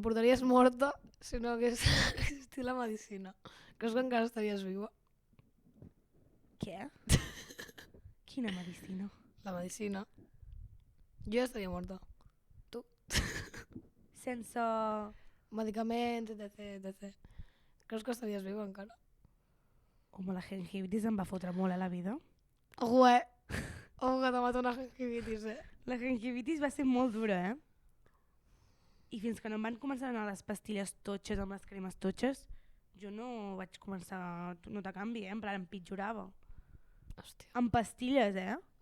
portaries morta si no hagués existit la medicina? Creus que encara estaries viva? Què? Quina medicina? La medicina. Jo ja estaria morta. Sense... Medicaments, etc. Creus que estaries viva encara? Home, la gingivitis em va fotre molt a la vida. Ojo, Ojo, que te mata una gingivitis, La gingivitis va ser molt dura, I fins que no em van començar a anar les pastilles totxes amb les cremes totxes, jo no vaig començar a notar canvi, En plan, empitjorava. Hòstia. Amb pastilles,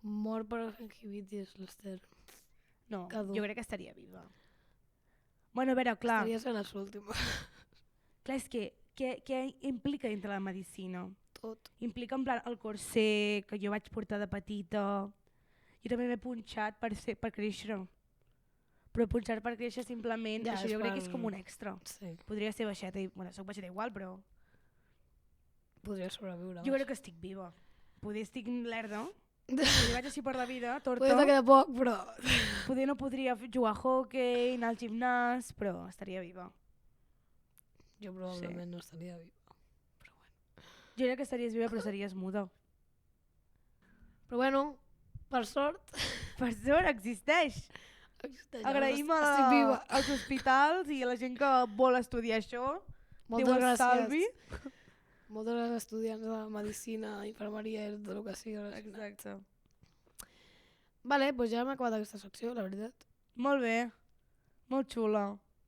Mort per gingivitis, l'Ester. No, Que dur. jo crec que estaria viva. Bueno, a veure, clar, Estaria sent l'última. clar és que què implica dintre la medicina? Tot. Implica en plan el corset que jo vaig portar de petita. Jo també m'he punxat per créixer. Però punxar per créixer simplement, Ja, això és jo crec que per- és com un extra. Sí. Podria ser baixeta, bueno, soc baixeta igual, però Podria sobreviure. jo crec que estic viva. Poder estic lerda, poder vaig així per la vida, torta, Podria quedar poc, però... poder no podria jugar a hockey, anar al gimnàs, però estaria viva. Jo probablement no estaria viva. Jo crec que estaries viva però series muda. Però bueno, per sort... Per sort existeix. existeix, Agraïm estic viva. als hospitals i a la gent que vol estudiar això. Moltes Déu els gràcies. salvi. Moltes gràcies, estudiants de medicina, infermeria i tot el que sigui. Exacte. Vale, doncs ja hem acabat aquesta secció, la veritat. Molt bé. Molt xula.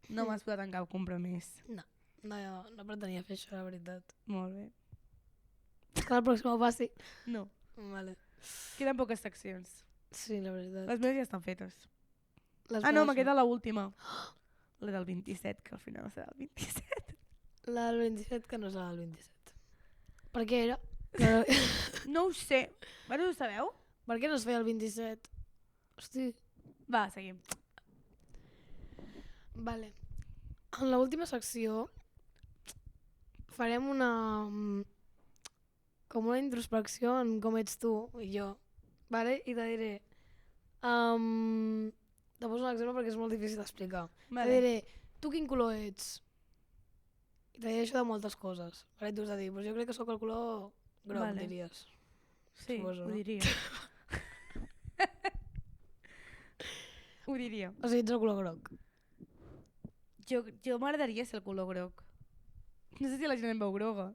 No m'has posat en cap compromís. No pretenia fer això, la veritat. Molt bé. Que la pròxima ho faci. No. Vale. Queden poques seccions. Sí, la veritat. Les meves ja estan fetes. Les Ah, no, meves me queda l'última. La del 27, que al final serà el 27. La del 27, que no serà el 27. Per què era? Que... No ho sé. Bueno, ho sabeu? Per què no es feia el 27? Hosti. Va, seguim. Vale. En l'última secció farem una... com una introspecció en com ets tu i jo. Vale? I te diré... te poso un exemple perquè és molt difícil d'explicar. Te diré, tu quin color ets? I te diré això de moltes coses. Vale? Tu has de dir, pues jo crec que sóc el color groc, Vale. diries. Sí, Suposo, ho no? diria. Ho diria. O sigui, ets el color groc. Jo m'agradaria ser el color groc. No sé si la gent em veu groga.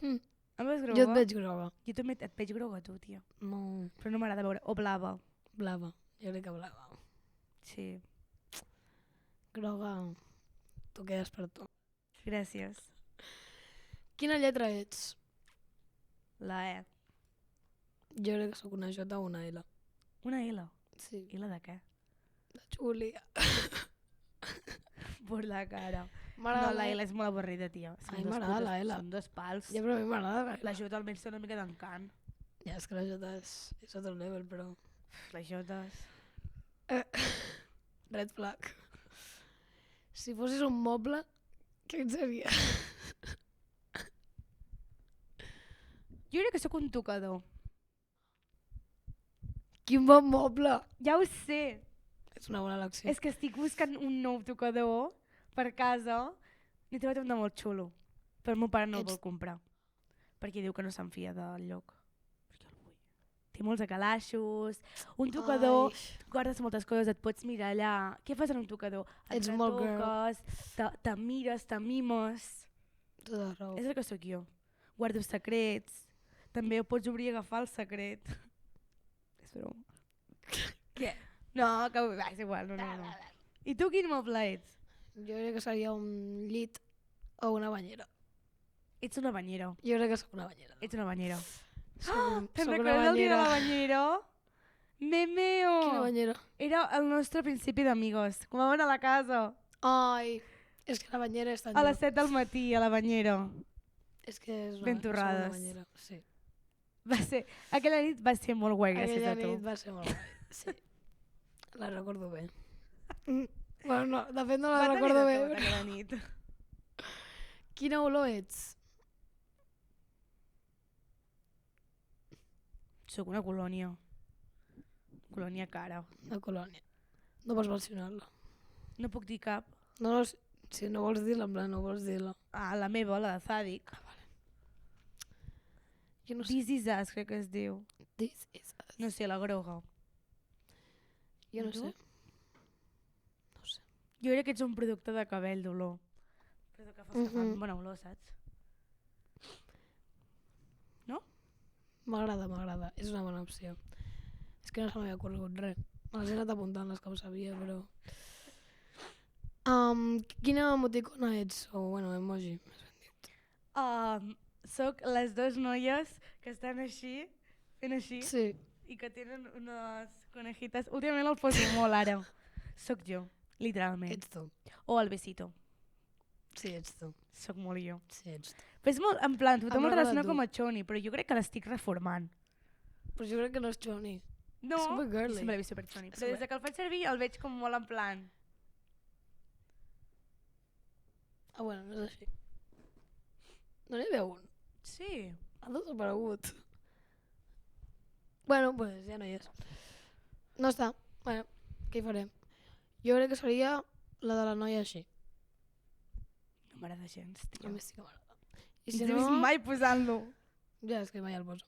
Mm. Em veus groga? Jo et veig groga. Jo també et veig groga, tu, tia. No, Però no m'agrada veure... O blava. blava. Jo crec que blava. Sí. Groga, tu quedes per tu. Gràcies. Quina lletra ets? La E. Jo crec que sóc una J o una L. Una L. Sí, I la de què? la Júlia. Per la cara. M'agrada No, la L és molt avorrida, tia. Ai, m'agrada la L. Són dos pals. Ja, però a mi m'agrada la L. La J almenys té una mica d'encant. Ja, és que la J és otro level, però... Les J's... Red flag. Si fossis un moble, què et seria? Jo crec que sóc un tocador. Quin bon moble! Ja ho sé. És una bona elecció. És que estic buscant un nou tocador per casa. N'he trobat un de molt xulo. Però el meu pare no el vol comprar. Perquè diu que no se'n fia del lloc. Però jo el vull. té molts calaixos, un tocador, guardes moltes coses, et pots mirar allà. Què fas en un tocador? Et Ets molt girl. retoques, te mires, te mimes. Tota raó. És el que sóc jo. Guardo secrets. També ho pots obrir i agafar el secret. És broma. Què? No, que és igual, no. I tu quin moble ets? Jo crec que seria un llit o una banyera. Ets una banyera. Jo crec que sóc una banyera. Ets una banyera. Soc Te'n una recordes el dia de banyera. la banyera? Memeo! Quina banyera? Era el nostre principi d'amigos. Com vam anar a la casa. Ai, és que la banyera és tan A les 7 del matí, a la banyera. És que és ben soc torrades. una banyera, sí. Aquella nit va ser molt guai gràcies Aquella a tu. nit va ser molt guai, sí. La recordo bé. Bueno, no, de fet no la Va tenir recordo de bé. tot Però... aquella nit. Quina olor ets? Soc una colònia. Colònia cara. La colònia. No pots mencionar-la. No puc dir cap. No, si no vols dir-la, en plan, no vols dir-la. Ah, la meva, la de Zadig. Jo no sé. This is us, crec que es diu. This is us. No sé, la groga. Jo no Tu? sé. No sé. Jo crec que ets un producte de cabell d'olor. Però que fas que fan bona olor, saps? M'agrada. És una bona opció. És que no se m'havia ocorregut res. Me les he anat apuntant les que ho sabia, però... Quina emoticona ets? O, bueno, emoji, més ben dit. Soc les dues noies que estan així, fent així, Sí. i que tenen unes conejitas. Últimament el poso molt ara. Soc jo, literalment. Ets tu. O el besito. Sí, ets tu. Soc molt jo. Sí, ets tu. Però és molt, en plan, tothom el recorda relaciona tu. com a Choni, però jo crec que l'estic reformant. Però jo crec que no és Johnny. No, Super girly. jo sempre l'he vist super Choni. Però Super. des que el faig servir el veig com molt en plan... Ah, bueno, no és així. No n'hi havia un. Sí. Ha desaparegut. Bueno, pues ja no hi és. No està. Bueno, què hi farem? Jo crec que seria la de la noia així. No m'agrada gens, A tio. mi sí que m'agrada. I No si t'he no... vist mai posant-lo. Ja, és que mai el poso.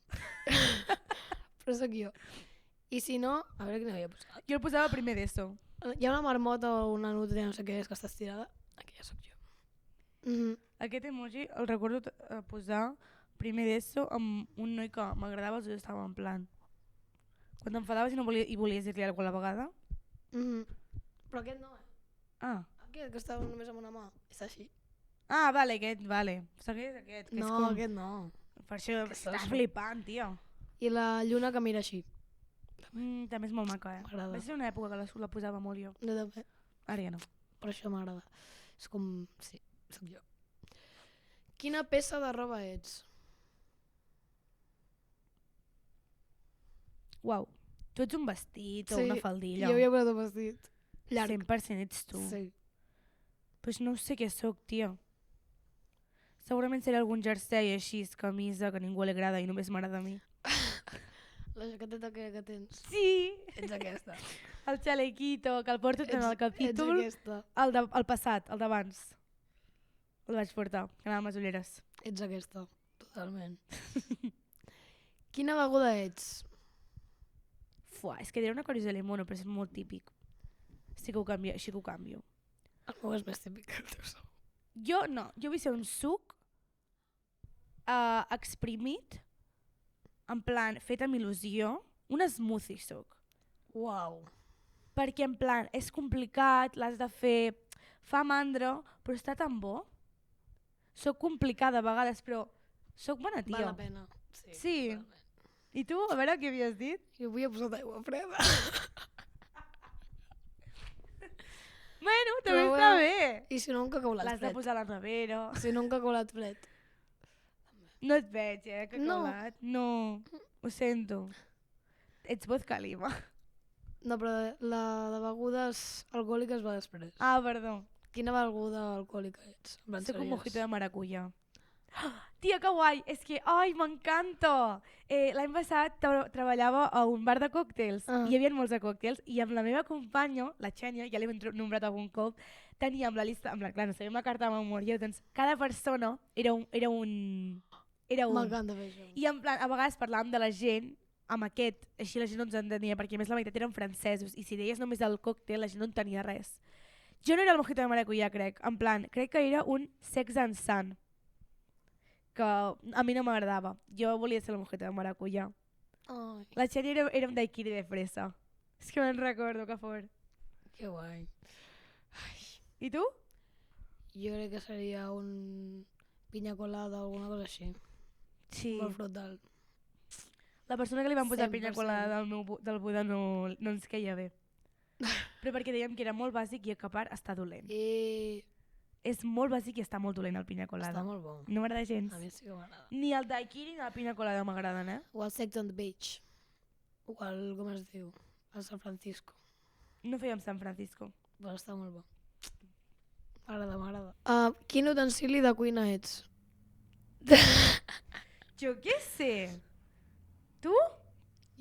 Però sóc jo. I si no, a veure quina havia posat. Jo el posava primer d'ESO. Hi ha una marmota o una nutria, no sé què és, que està estirada. Aquella sóc jo. Aquest emoji el recordo posar primer d'ESO amb un noi que m'agradava, els dos estàvem en plan. Quan t'enfadaves i no volies dir-li alguna vegada. Però aquest no, Ah. Aquest que estava només amb una mà. És així. Ah, vale, aquest, vale. Segueix aquest, que No, és com... aquest no. Per això Que estàs soso. flipant, tio. I la lluna que mira així. També és molt maca, M'agrada. Va ser una època que la posava molt jo. Jo també. Ara ja no. Per això m'agrada. És com... Sí, sóc jo. Quina peça de roba ets? Uau. Tu ets un vestit o una faldilla. Jo havia posat un vestit. Llarg. 100% ets tu. Sí. Pues no sé què sóc, tio. Segurament serà algun jersei així, camisa, que a ningú li agrada i només m'agrada a mi. La jaqueteta que tens. Sí! Ets aquesta. El xalequito, que el porto en el capítol. Ets aquesta. El passat, el d'abans. El vaig portar, que anava amb les ulleres. Ets aquesta. Totalment. Quina beguda ets? Fuà, és que diré una cosa de limono, però és molt típic. Sí que ho canvio, així que ho canvio. El meu és més típic que el teu segur. Jo no, jo vull ser un suc exprimit, en plan, fet amb il·lusió, un smoothie suc. Uau. Perquè en plan, és complicat, l'has de fer, fa mandra, però està tan bo. Soc complicada a vegades, però soc bona tia. Val la pena. Sí. Sí. Totalment. I tu, a veure què havies dit? Jo havia posat aigua freda. Bueno, també Però està bueno, bé. I si no, un cacaulat L'has de fred. posar a la nevera. Si no, un cacaulat fred. No et veig, cacaulat. No, ho sento. Ets vodka lima. No, però la de begudes alcohòliques va després. Ah, perdó. Quina beguda alcohòlica ets? En plan, Soc un seriós. mojito de maracuja. Tia, que guai! És que, ai, m'encanta! L'any passat treballava a un bar de còctels. Hi havia molts de còctels i amb la meva companya, la Xènia, ja l'he nombrat algun cop, teníem la llista, clar, no sabíem la carta de memòria, doncs cada persona era un. M'encanta fer això. I en plan, a vegades parlàvem de la gent amb aquest, així la gent no ens entenia, perquè a més la meitat eren francesos, i si deies només el còctel, la gent no entenia res. Jo no era el mojito de maracuyà, crec. En plan, crec que era un Sex and Sun, que a mi no m'agradava. Jo volia ser el mojito de maracuyà. Ai, La Xeri era un daiquiri de fresa. És que me'n recordo, que fort. que guai. I tu? Jo crec que seria un pinya colada o alguna cosa així. Sí. Molt frutal. La persona que li van posar pinya 100%. colada del Buda no ens queia bé. Però perquè dèiem que era molt bàsic i que a part està dolent. I És molt bàsic i està molt dolent el pinya colada. està molt bo. No m'agrada gens. A mi sí que m'agrada. Ni el daiquiri ni la pinya colada m'agraden, eh? O el Sex on the Beach. O el, com es diu? El San Francisco. No fèiem San Francisco. Però està molt bo. M'agrada. Quin utensili de cuina ets? Jo què sé? Tu?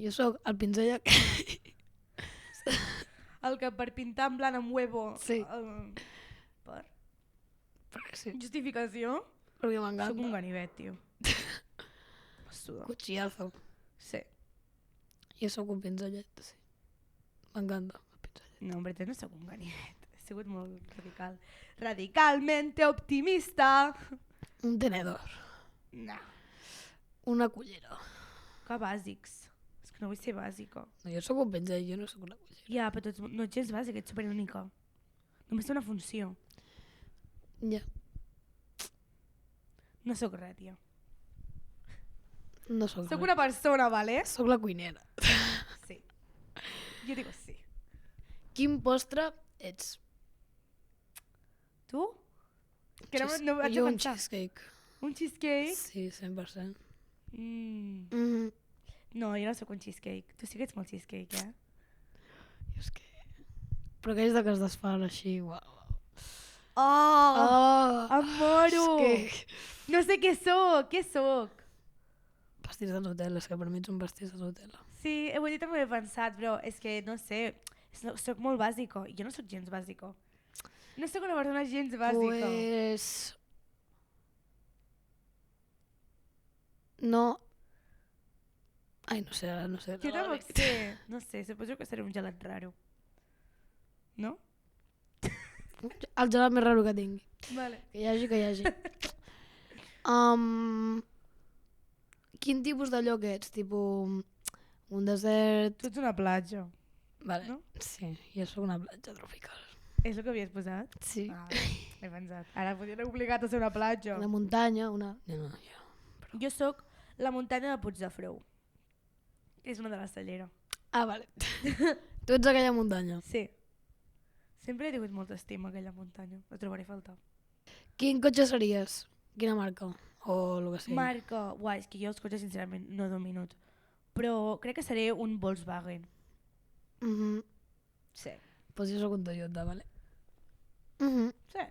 Jo sóc el pinzell El que per pintar en plan amb huevo... Sí. Per perquè sí, justificació? perquè Soc un m'encanta. ganivet, tio. Suda. Cuchillazo. Sí. Jo sóc un pinzellet, sí. M'encanta el pinzellet. No, en veritat no sóc un ganivet. He sigut molt radical. Radicalmente optimista. Un tenedor. No. Una cullera. Que bàsics. És que no vull ser bàsica. No, jo sóc un pinzell, jo no sóc una cullera. Ja, però no ets gens bàsica, ets superúnica. Només té una funció. Ja, No sóc res, tia. no sóc Sóc res. una persona, vale? Sóc la cuinera. Sí. Jo digo sí. Quin postre ets? Tu? Que no vaig Jo a un pensar. cheesecake. Un cheesecake? Sí, 100%. Mm. No, jo no sóc un cheesecake. Tu sí que ets molt cheesecake, eh? Jo és que... Però aquells de que es desfan així, uau. Oh! Em moro! És que... No sé què sóc, què sóc? Pastís de Nutella, és que per mi ets un pastís de Nutella. Sí, ho he dit també he pensat, però és que no sé, sóc molt bàsica. Jo no sóc gens bàsica. No sóc una persona gens bàsica. Pues... No... Ai, no sé, ara no sé. Jo tampoc sé, no sé, suposo que seré un gelat raro. No? El gelat més raro que tingui. Vale. Que hi hagi. Quin tipus de lloc ets? Tipo, un desert... Tu ets una platja. Vale. No? Sí, jo sóc una platja tropical. És el que havies posat? Sí. Ah, m'he pensat. Ara podria haver obligat a ser una platja. Una muntanya, una... No, jo. Jo sóc la muntanya de Puigdefreu. És una de la Cellera. Ah, vale. Tu ets aquella muntanya. Sí. Sempre he tingut molta estima a aquella muntanya. La trobaré a faltar. Quin cotxe series? Quina marca? O el que sigui. Marca... Uai, és que jo els cotxes sincerament no domino. Però crec que seré un Volkswagen. Sí. Pues jo sóc un Toyota, vale? Sí.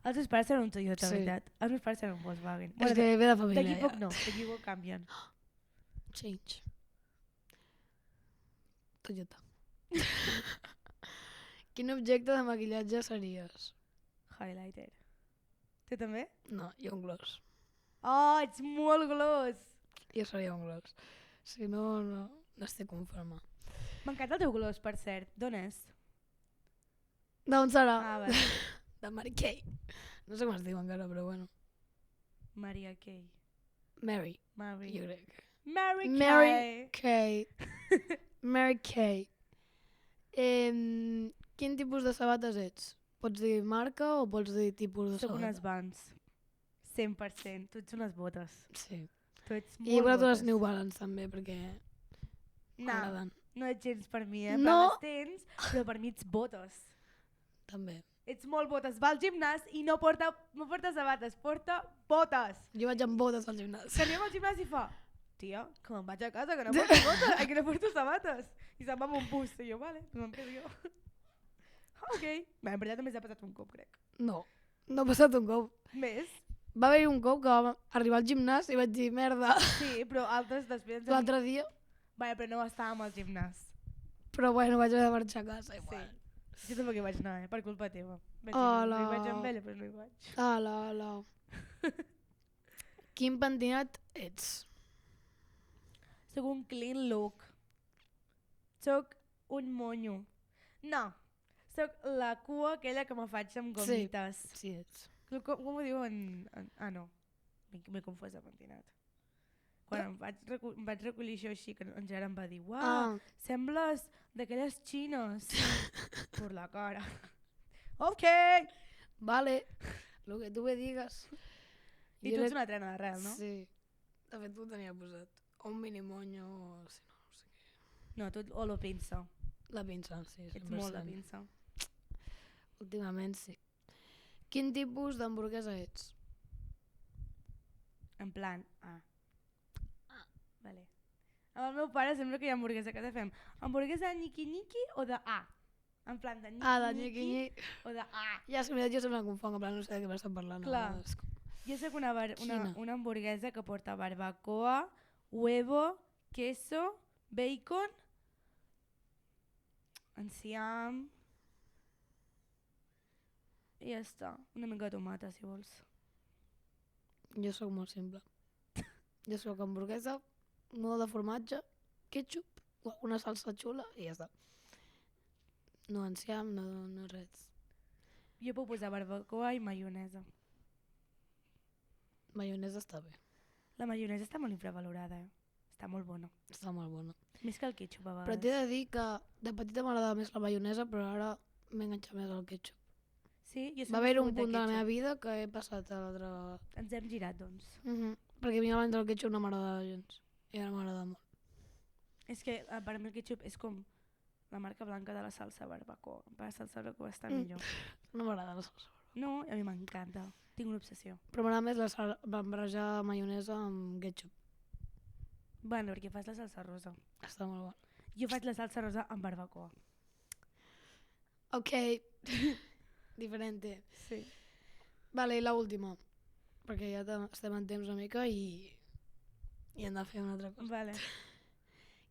Els meus pares eren un Toyota, Sí. veritat. Els meus pares eren un Volkswagen. És que ve de família. D'aquí poc ja. no, d'aquí poc canvien. Change. Toyota. Quin objecte de maquillatge series? Highlighter. Tu també? No, jo un gloss. Oh, ets molt glos! Jo seria un gloss. Si no, no estic conforme. M'encanta el teu glos, per cert. D'on és? D'on serà? Ah, vale. De Mary Kay. No sé com es diu encara, però bueno. Maria Kay. Mary, Mary. jo crec. Mary Kay. Mary Kay. Mary Kay. Quin tipus de sabates ets? Pots dir marca o pots dir tipus de Soc sabata? unes Vans. 100%. Tu ets unes botes. Sí. Tu ets I he molt posat botes. les New Balance també, perquè No, m'agraden. no ets gens per mi, eh? No. Les tens, però per mi ets botes. També. Ets molt botes. Va al gimnàs i no porta sabates, porta botes. Jo vaig amb botes al gimnàs. Que anem al gimnàs i fa, tia, que me'n vaig a casa, que no porto botes, que no porto sabates. I se'n va amb un bus. I jo, vale, doncs em quedo jo. Ok. Bé, en veritat només ha passat un cop, crec. No, no ha passat un cop. Més? Va haver-hi un cop que vam arribar al gimnàs i vaig dir, merda, Sí, però altres després... l'altre dia. Vaja, però no estàvem al gimnàs. Però bueno, vaig haver de marxar a casa Sí. igual. Jo tampoc hi vaig anar, per culpa teva. Vaig dir, Hola. no hi vaig amb ella, però no hi vaig. Ala, ala. Quin pentinat ets? Soc un clean look. Soc un monyo. No, soc la cua aquella que me faig amb gomites. Sí, ets. Com ho diu Ah, no, m'he confós de pentinat. Quan em vaig recollir això així, que en Gerard em va dir «Uau, sembles d'aquelles xines!» per la cara. Ok! Vale, lo que tu me digues. I tu ets una trena d'arrel, no? Sí. De fet, ho tenia posat. O un mini monyo o... Si no, no sé què. No, tu o lo pinça. La pinça, sí. Ets molt de pinça. Últimament sí. Quin tipus d'hamburguesa ets? En plan, Vale. Amb el meu pare sempre que hi ha hamburguesa que fem hamburguesa nyiki-nyiki o de A? En plan de nyiki-nyiki o de A? Ja, és que jo sempre em confonc, en plan no sé de què m'estan parlant. Clar. Jo soc una hamburguesa que porta barbacoa, huevo, queso, bacon, enciam i ja està. Una mica de tomata, si vols. Jo sóc molt simple. Jo sóc hamburguesa, nudo de formatge, ketchup, una salsa xula i ja està. No enciam, no res. Jo puc posar barbacoa i maionesa. Maionesa està bé. La maionesa està molt infravalorada, Està molt bona. Està molt bona. Més que el ketchup a vegades. Però t'he de dir que de petita m'agradava més la maionesa, però ara m'he enganxat més al ketchup. Sí? Va haver un punt de la meva vida que he passat a l'altra... Ens hem girat, doncs. Perquè a mi abans del ketchup no m'agradava gens. I ara m'agrada molt. És que per mi el ketchup és com la marca blanca de la salsa barbacoa. La salsa barbacoa està millor. No m'agrada la salsa barbacoa. No, a mi m'encanta. Tinc una obsessió. Però m'agrada més barrejar maionesa amb ketchup. Bueno, perquè fas la salsa rosa. Està molt bona. Jo faig la salsa rosa amb barbacoa. Ok. Diferente. Sí. Vale, i l'última. Perquè ja estem en temps una mica i hem de fer una altra cosa. Vale.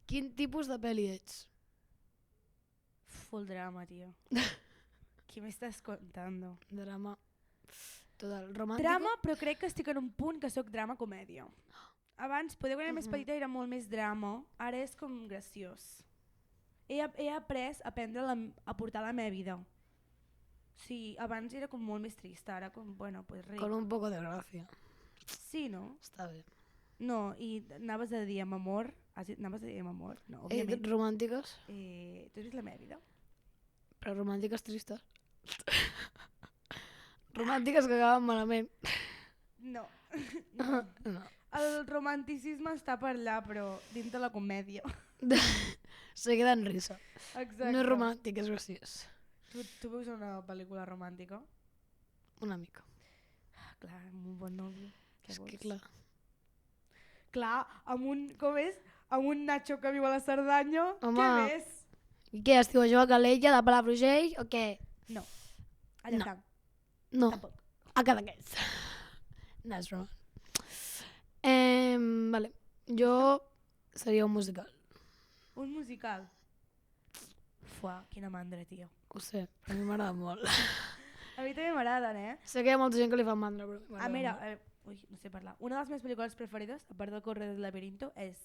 Quin tipus de pel·li ets? Full drama, tio. Què m'estàs contando? Drama. Total. Romàntico? Drama, però crec que estic en un punt que sóc drama-comèdia. Abans, poder quan era més petita era molt més drama, ara és com graciós. He après a portar la meva vida. Sí, abans era com molt més trista, ara com, bueno, pues ric. Con un poco de gràcia. Sí, no? Està bé. No, i anaves a dir amb amor, anaves a dir amb amor, no, òbviament. Romàntiques? Tu has vist la meva vida? Però romàntiques tristes. Romàntiques que acaben malament. No. No. El romanticisme està per allà, però dins de la comèdia. Se queda en risa. Exacte. No és romàntic, és graciós. Tu veus una pel·lícula romàntica? Una mica. Clar, amb un bon nòvio. És que clar. Clar, amb un, com és? Amb un Nacho que viu a la Cerdanya, home, què més? I què, estiu a jugar a Calella, de Palafrugell, o què? No, a Llafranc. No, Tampoc. a Cadaqués. No, és broma. Vale, jo seria un musical. Un musical? Fuà, quina mandra, tio. Ho sé, però a mi m'agrada molt. A mi també m'agraden, Sé que hi ha molta gent que li fa mandra, però a mi m'agrada mira, molt. no sé parlar. Una de les meves pel·lícules preferides, a part del Corre del Laberinto, és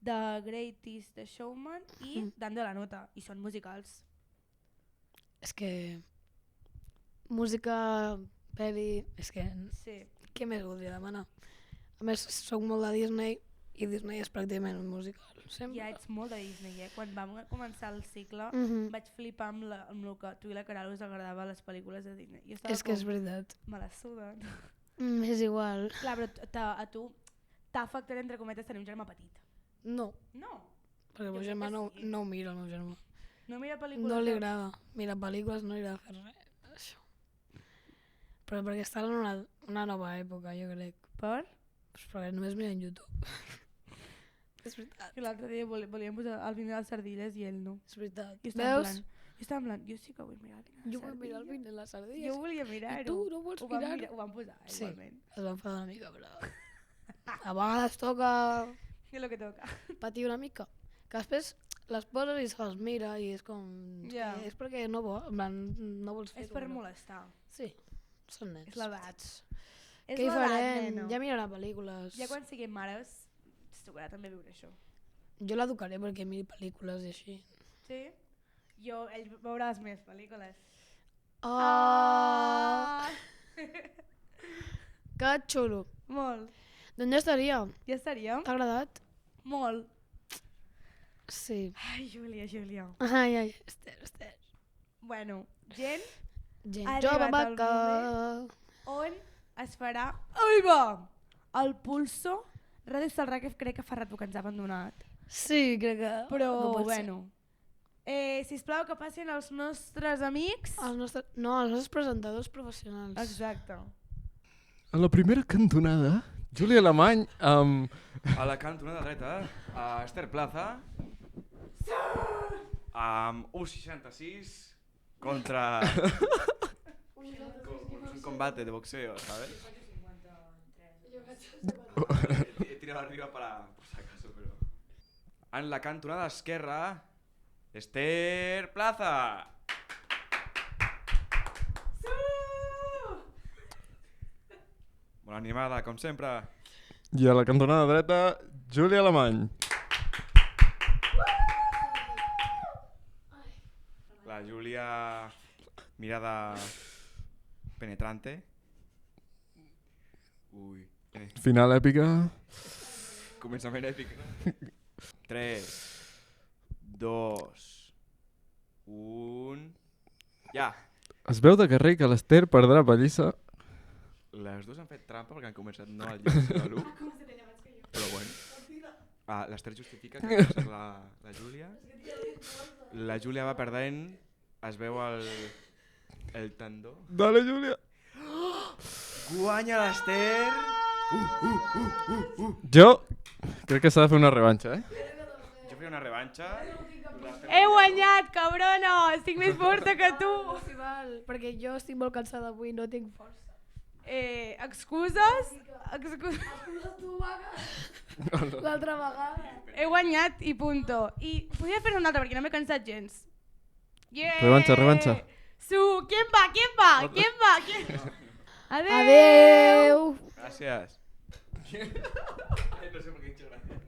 The Greatest Showman i Dando la Nota, i són musicals. És que... música, pel·li... És que... Sí. Què més voldria demanar? A més, soc molt de Disney i Disney és pràcticament un musical. Sempre. Ja ets molt de Disney, Quan vam començar el cicle vaig flipar amb el que a tu i la Caral us agradava les pel·lícules de Disney. És que és veritat. Me la suden. És igual. Clar, però a tu t'ha afectat, entre cometes, tenir un germà petit. No. No? Perquè el meu germà no ho mira, el meu germà. No mira pel·lícules? No li agrada. Mira pel·lícules, no li agrada fer res. Això. Però perquè està en una nova època, jo crec. Per? Pues perquè només mira en YouTube. És veritat. Que l'altre dia volíem posar el vin de les sardines i ell no. És veritat. Veus? Jo estava en plan, jo sí que vull mirar el vin de les sardines. Jo vull mirar el vin de les sardines. Jo volia mirar-ho. I tu no vols mirar-ho? Ho vam posar, igualment. Sí, es va enfadar una mica, però... A vegades toca... És el que toca. Patir una mica. Que després les poses i se'ls mira i és com... Ja. És perquè no vols fer-ho. És per molestar. Sí, són nens. És l'edat. Què hi farem? Ja mirarà pel·lícules. Ja quan siguem mares, ens tocarà també viure això. Jo l'educaré perquè miri pel·lícules i així. Sí? Ell veurà les meves pel·lícules. Oh! Que xulo. Molt. Doncs ja estaria. Ja estaria? T'ha agradat? Molt. Sí. Ai, Júlia. Ai, Esther. Bueno, gent Gent ha jove arribat el maca. on es farà... Ai, va! El Pulso. Ràdio Salrà, que crec que fa rato que ens ha abandonat. Sí, crec que... Però, que pot ser. bueno... sisplau, que passin els nostres amics. Els nostres presentadors professionals. Exacte. A la primera cantonada, Júlia Alemany amb... A la cantonada dreta, a Esther Plaza, amb U66 contra... Es un combate de boxeo, ¿sabes? He tirado arriba para... por si acaso, pero... En la cantonada esquerra, Esther Plaza. Molt animada, com sempre. I a la cantonada dreta, Júlia Alemany. La Júlia, mirada penetrante. Ui. Final èpica. Començament èpic, no? 3, 2, 1... Ja! Es veu de carrer que l'Esther perdrà pallissa. Les dues han fet trampa perquè han començat no al llibre sinó a l'1. Però bueno. L'Esther justifica que va ser la Júlia. La Júlia va perdent, es veu el tendó. Dale, Júlia. Guanya l'Esther! Jo crec que s'ha de fer una revanxa, Jo faria una revanxa. He guanyat, cabrona! Estic més forta que tu! Perquè jo estic molt cansada avui, no tinc força. Excuses? L'altra vegada. He guanyat i punto. I podria fer una altra perquè no m'he cansat gens. Yeah! Revanxa. ¿Quién va? Adeu! Adeu! Gràcies. No sé per què he dicho gràcies.